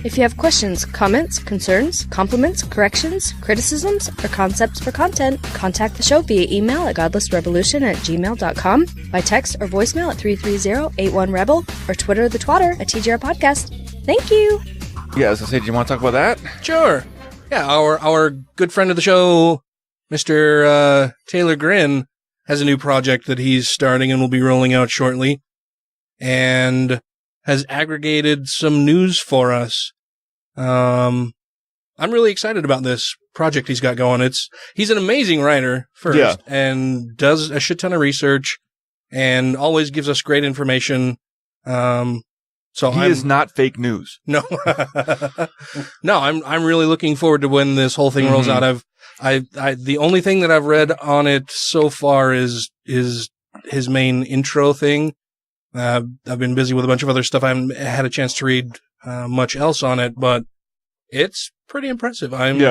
If you have questions, comments, concerns, compliments, corrections, criticisms, or concepts for content, contact the show via email at godlessrevolution@gmail.com, by text or voicemail at 330-81-REBEL, or Twitter the twatter at TGR Podcast. Thank you! Yeah, as I said, do you want to talk about that? Sure. Yeah, our good friend of the show, Mr. Taylor Grin, has a new project that he's starting and will be rolling out shortly, and has aggregated some news for us. I'm really excited about this project he's got going. He's an amazing writer first, and does a shit ton of research, and always gives us great information. So he is not fake news. No, no, I'm really looking forward to when this whole thing rolls out. The only thing that I've read on it so far is his main intro thing. I've been busy with a bunch of other stuff. I haven't had a chance to read much else on it, but it's pretty impressive. I learned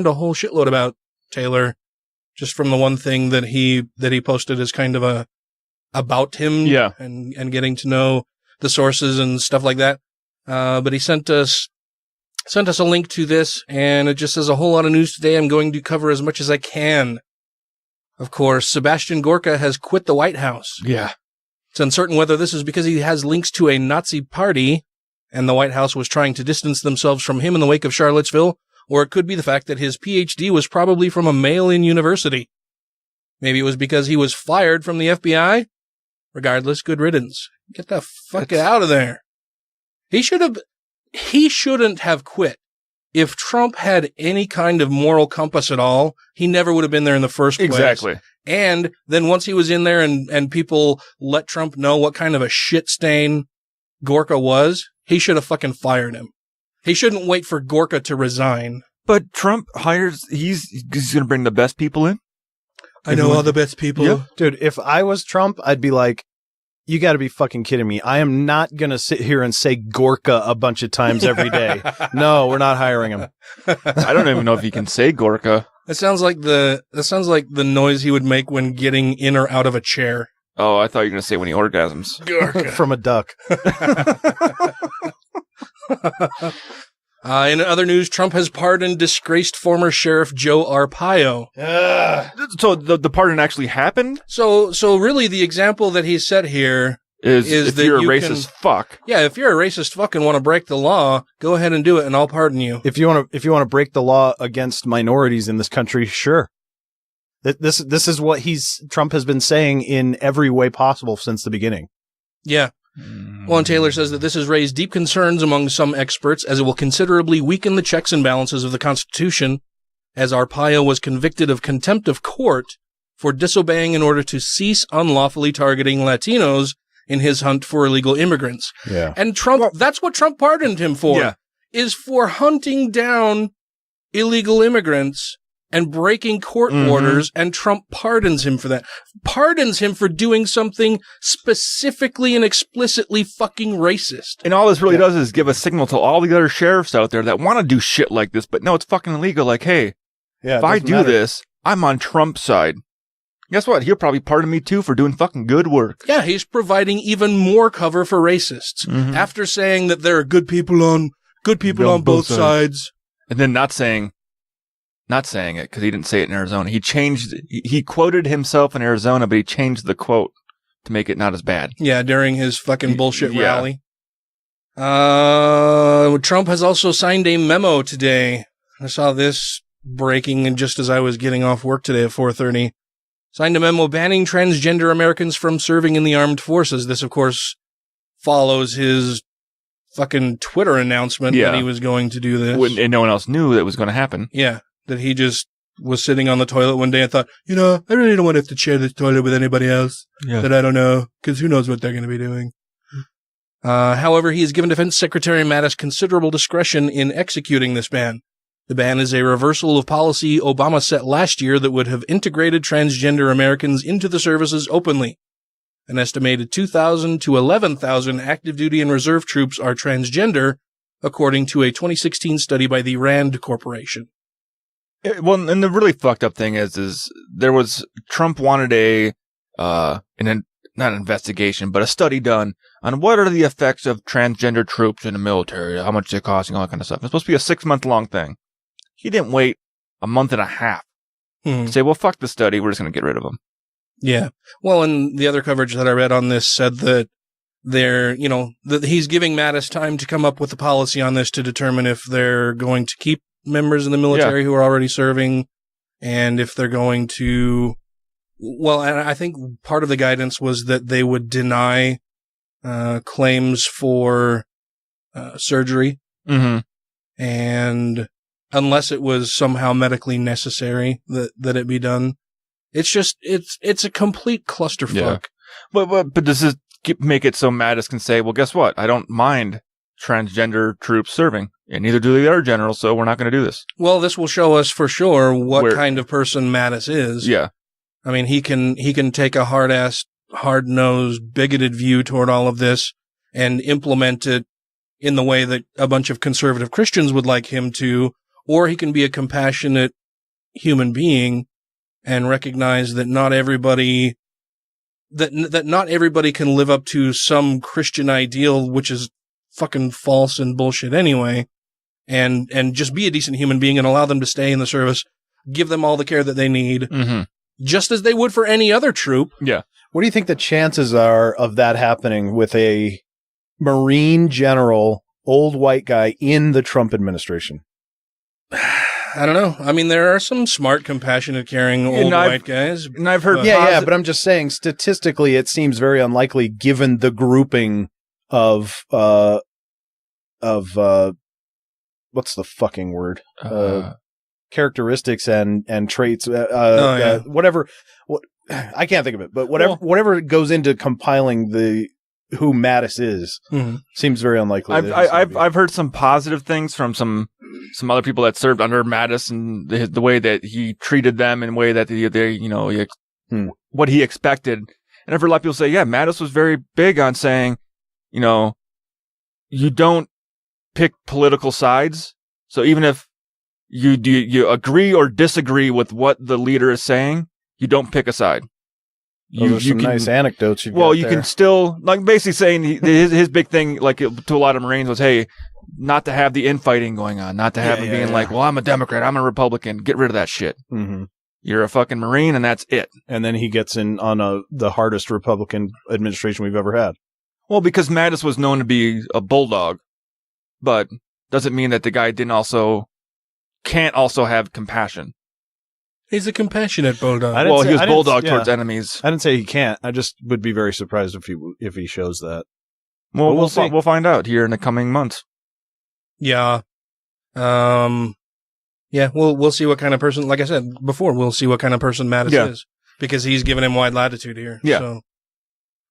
a whole shitload about Taylor just from the one thing that he posted as kind of a about him, and getting to know the sources and stuff like that. But he sent us a link to this, and it just says a whole lot of news today. I'm going to cover as much as I can. Of course, Sebastian Gorka has quit the White House. Yeah. It's uncertain whether this is because he has links to a Nazi party and the White House was trying to distance themselves from him in the wake of Charlottesville, or it could be the fact that his PhD was probably from a mail-in university. Maybe it was because he was fired from the FBI. Regardless, good riddance. Get the fuck out of there. He shouldn't have quit. If Trump had any kind of moral compass at all, he never would have been there in the first place. Exactly. And then once he was in there and people let Trump know what kind of a shit stain Gorka was, he should have fucking fired him. He shouldn't wait for Gorka to resign. But Trump he's going to bring the best people in? I know all the best people. Yeah. Dude, if I was Trump, I'd be like, you got to be fucking kidding me. I am not going to sit here and say Gorka a bunch of times every day. No, we're not hiring him. I don't even know if he can say Gorka. That sounds like the noise he would make when getting in or out of a chair. Oh, I thought you were going to say when he orgasms. Gorka. From a duck. In other news, Trump has pardoned disgraced former Sheriff Joe Arpaio. So the pardon actually happened? So really the example that he set here is if that you're a racist fuck. Yeah, if you're a racist fuck and want to break the law, go ahead and do it and I'll pardon you. If you want to break the law against minorities in this country, sure. This is what Trump has been saying in every way possible since the beginning. Yeah. Well, and Taylor says that this has raised deep concerns among some experts as it will considerably weaken the checks and balances of the Constitution, as Arpaio was convicted of contempt of court for disobeying in order to cease unlawfully targeting Latinos in his hunt for illegal immigrants. Yeah. And Trump, that's what Trump pardoned him for, is for hunting down illegal immigrants and breaking court orders, and Trump pardons him for that. Pardons him for doing something specifically and explicitly fucking racist. And all this really does is give a signal to all the other sheriffs out there that want to do shit like this, but no, it's fucking illegal. Like, hey, if I do this, I'm on Trump's side. Guess what? He'll probably pardon me too for doing fucking good work. Yeah, he's providing even more cover for racists. After saying that there are good people on both sides. And then not saying it because he didn't say it in Arizona. He quoted himself in Arizona, but he changed the quote to make it not as bad. Yeah, during his fucking bullshit rally. Trump has also signed a memo today. I saw this breaking and just as I was getting off work today at 4:30. Signed a memo banning transgender Americans from serving in the armed forces. This, of course, follows his fucking Twitter announcement that he was going to do this. And no one else knew that was going to happen. Yeah. That he just was sitting on the toilet one day and thought, I really don't want to have to share this toilet with anybody else that I don't know, because who knows what they're going to be doing. However, he has given Defense Secretary Mattis considerable discretion in executing this ban. The ban is a reversal of policy Obama set last year that would have integrated transgender Americans into the services openly. An estimated 2,000 to 11,000 active duty and reserve troops are transgender, according to a 2016 study by the Rand Corporation. Well, and the really fucked up thing is there was Trump wanted not an investigation, but a study done on what are the effects of transgender troops in the military, how much they're costing, all that kind of stuff. It's supposed to be a 6-month long thing. He didn't wait a month and a half to say, well, fuck the study, we're just going to get rid of them. Yeah. Well, and the other coverage that I read on this said that that he's giving Mattis time to come up with a policy on this to determine if they're going to keep members in the military who are already serving, and if they're going to, well, and I think part of the guidance was that they would deny claims for surgery, and unless it was somehow medically necessary that it be done. It's just, it's a complete clusterfuck. Yeah. But does this make it so Mattis can say, well, guess what? I don't mind transgender troops serving, and neither do the other generals, so we're not going to do this. Well, this will show us for sure what kind of person Mattis is. Yeah. I mean, he can take a hard-ass, hard-nosed, bigoted view toward all of this and implement it in the way that a bunch of conservative Christians would like him to, or he can be a compassionate human being and recognize that not everybody can live up to some Christian ideal, which is fucking false and bullshit anyway, and just be a decent human being and allow them to stay in the service, give them all the care that they need, just as they would for any other troop. Yeah. What do you think the chances are of that happening with a Marine general, old white guy in the Trump administration? I don't know. I mean, there are some smart, compassionate, caring old white guys. And I've heard... but I'm just saying, statistically, it seems very unlikely given the grouping of what's the fucking word? Characteristics and traits, whatever. I can't think of it, but whatever goes into compiling who Mattis is seems very unlikely. I've heard some positive things from some other people that served under Mattis and the way that he treated them and the way that what he expected. And I've heard a lot of people say, yeah, Mattis was very big on saying, you don't pick political sides. So even if you agree or disagree with what the leader is saying, you don't pick a side. Those are some nice anecdotes. You can still, like, basically saying his big thing, like, to a lot of Marines was, hey, not to have the infighting going on, not to have them being like, well, I'm a Democrat, I'm a Republican, get rid of that shit. You're a fucking Marine, and that's it. And then he gets in on the hardest Republican administration we've ever had. Well, because Mattis was known to be a bulldog, but doesn't mean that the guy can't also have compassion. He's a compassionate bulldog. He was bulldog towards enemies. I didn't say he can't. I just would be very surprised if he shows that. Well, we'll see. We'll find out here in the coming months. Yeah. We'll see what kind of person, like I said before, we'll see what kind of person Mattis is, because he's given him wide latitude here. Yeah. So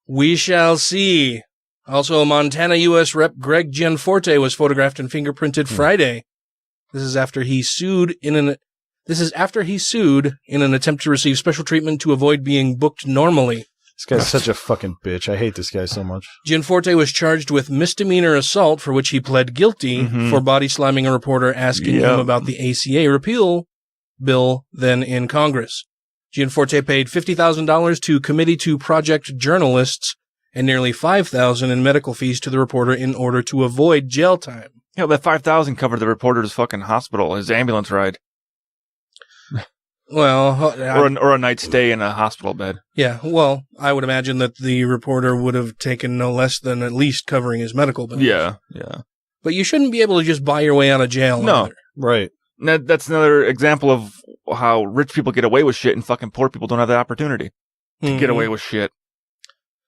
we shall see. Also, Montana U.S. Rep. Greg Gianforte was photographed and fingerprinted Friday. This is after he sued in an attempt to receive special treatment to avoid being booked normally. This guy's such a fucking bitch. I hate this guy so much. Gianforte was charged with misdemeanor assault, for which he pled guilty for body slamming a reporter asking him about the ACA repeal bill then in Congress. Gianforte paid $50,000 to Committee to Project journalists and nearly $5,000 in medical fees to the reporter in order to avoid jail time. Yeah, that $5,000 covered the reporter's fucking hospital, his ambulance ride. Well, or a night stay in a hospital bed. Yeah, well, I would imagine that the reporter would have taken no less than at least covering his medical bills. Yeah. But you shouldn't be able to just buy your way out of jail. No, either. Right. That's another example of how rich people get away with shit and fucking poor people don't have the opportunity to get away with shit.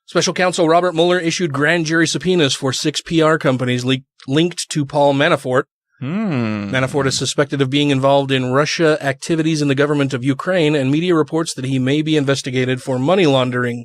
Special counsel Robert Mueller issued grand jury subpoenas for 6 PR companies linked to Paul Manafort. Manafort is suspected of being involved in Russia activities in the government of Ukraine, and media reports that he may be investigated for money laundering.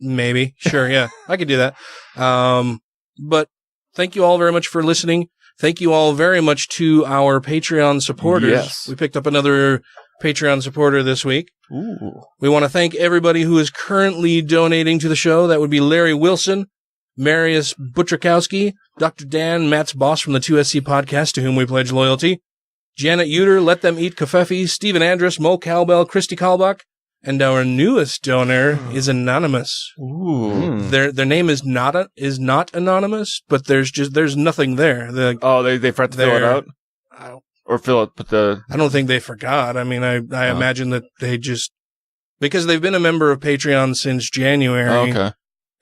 Maybe. Sure, yeah. I could do that. But thank you all very much for listening. Thank you all very much to our Patreon supporters. Yes. We picked up another Patreon supporter this week. Ooh. We want to thank everybody who is currently donating to the show. That would be Larry Wilson, Marius Butrakowski, Dr. Dan, Matt's boss from the 2SC podcast, to whom we pledge loyalty, Janet Uter, Let Them Eat Kafefi, Stephen Andrus, Mo Cowbell, Christy Kalbach, and our newest donor is anonymous. Ooh. Their name is not anonymous, but there's nothing there. They forgot to fill it out, or fill it. But I don't think they forgot. I mean, I imagine that they just, because they've been a member of Patreon since January. Okay.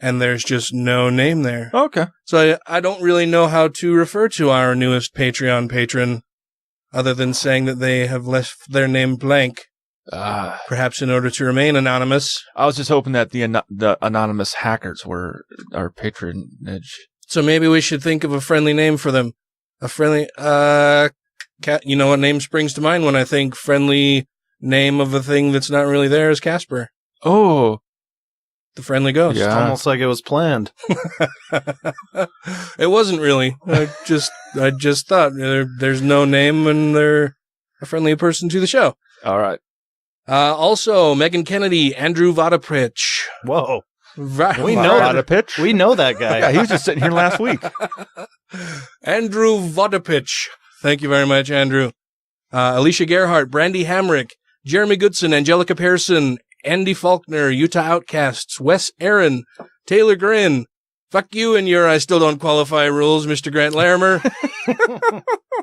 And there's just no name there. Okay. So I don't really know how to refer to our newest Patreon patron, other than saying that they have left their name blank. Perhaps in order to remain anonymous. I was just hoping that the anonymous hackers were our patronage. So maybe we should think of a friendly name for them. A friendly, you know what name springs to mind when I think friendly name of a thing that's not really there is Casper. Oh. The friendly ghost. Yeah. It's almost like it was planned. It wasn't really. I just thought there's no name and they're a friendly person to the show. All right. Also, Megan Kennedy, Andrew Vodaprich. Whoa. Right. We know Vodaprich. We know that guy. Yeah, he was just sitting here last week. Andrew Vodaprich. Thank you very much, Andrew. Alicia Gerhardt, Brandy Hamrick, Jeremy Goodson, Angelica Pearson, Andy Faulkner, Utah Outcasts, Wes Aaron, Taylor Grin. Fuck you and your I still don't qualify rules, Mr. Grant Larimer.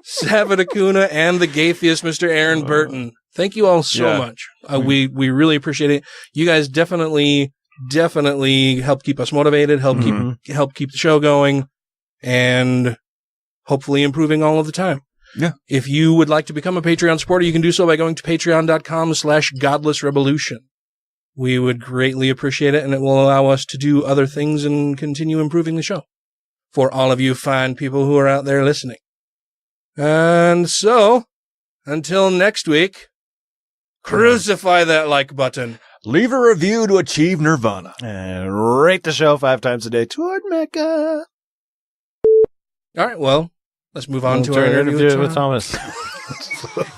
Savat Acuna, and the Gaytheist, Mr. Aaron Burton. Thank you all so much. We really appreciate it. You guys definitely help keep us motivated, help keep the show going, and hopefully improving all of the time. Yeah. If you would like to become a Patreon supporter, you can do so by going to patreon.com/godlessrevolution. We would greatly appreciate it, and it will allow us to do other things and continue improving the show for all of you fine people who are out there listening. And so, until next week, crucify that like button. Leave a review to achieve nirvana. And rate the show 5 times a day toward Mecca. All right, well, let's move on to our interview with Thomas.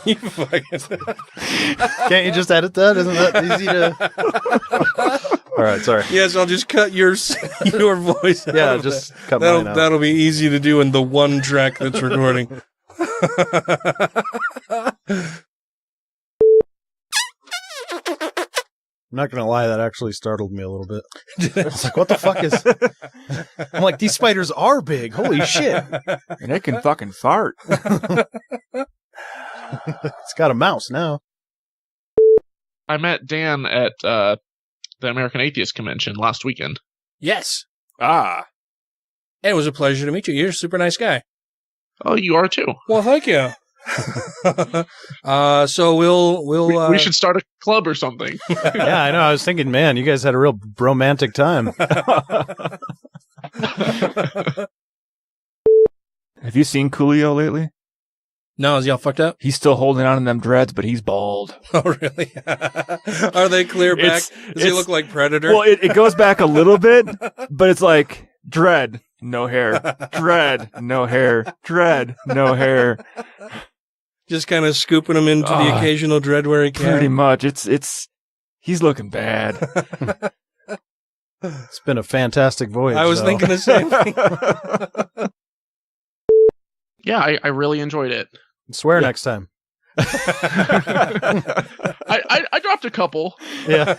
You fucking... Can't you just edit that? Isn't that easy to... All right, sorry. Yes, I'll just cut your voice out. Yeah, just cut mine out. That'll be easy to do in the one track that's recording. I'm not going to lie, that actually startled me a little bit. I was like, what the fuck is... I'm like, these spiders are big. Holy shit. And they can fucking fart. It's got a mouse now. I met Dan at the American Atheists convention last weekend. Yes. And it was a pleasure to meet you. You're a super nice guy. Oh, you are too. Well, thank you. So we'll we should start a club or something. Yeah, I know. I was thinking, man, you guys had a real romantic time. Have you seen Coolio lately? No, is he all fucked up? He's still holding on to them dreads, but he's bald. Oh, really? Are they clear back? Does he look like Predator? Well, it goes back a little bit, but it's like dread, no hair, dread, no hair, dread, no hair. Just kind of scooping him into the occasional dread where he can. Pretty much. He's looking bad. It's been a fantastic voyage. I was thinking the same thing. Yeah, I really enjoyed it. Swear next time. I dropped a couple. Yeah.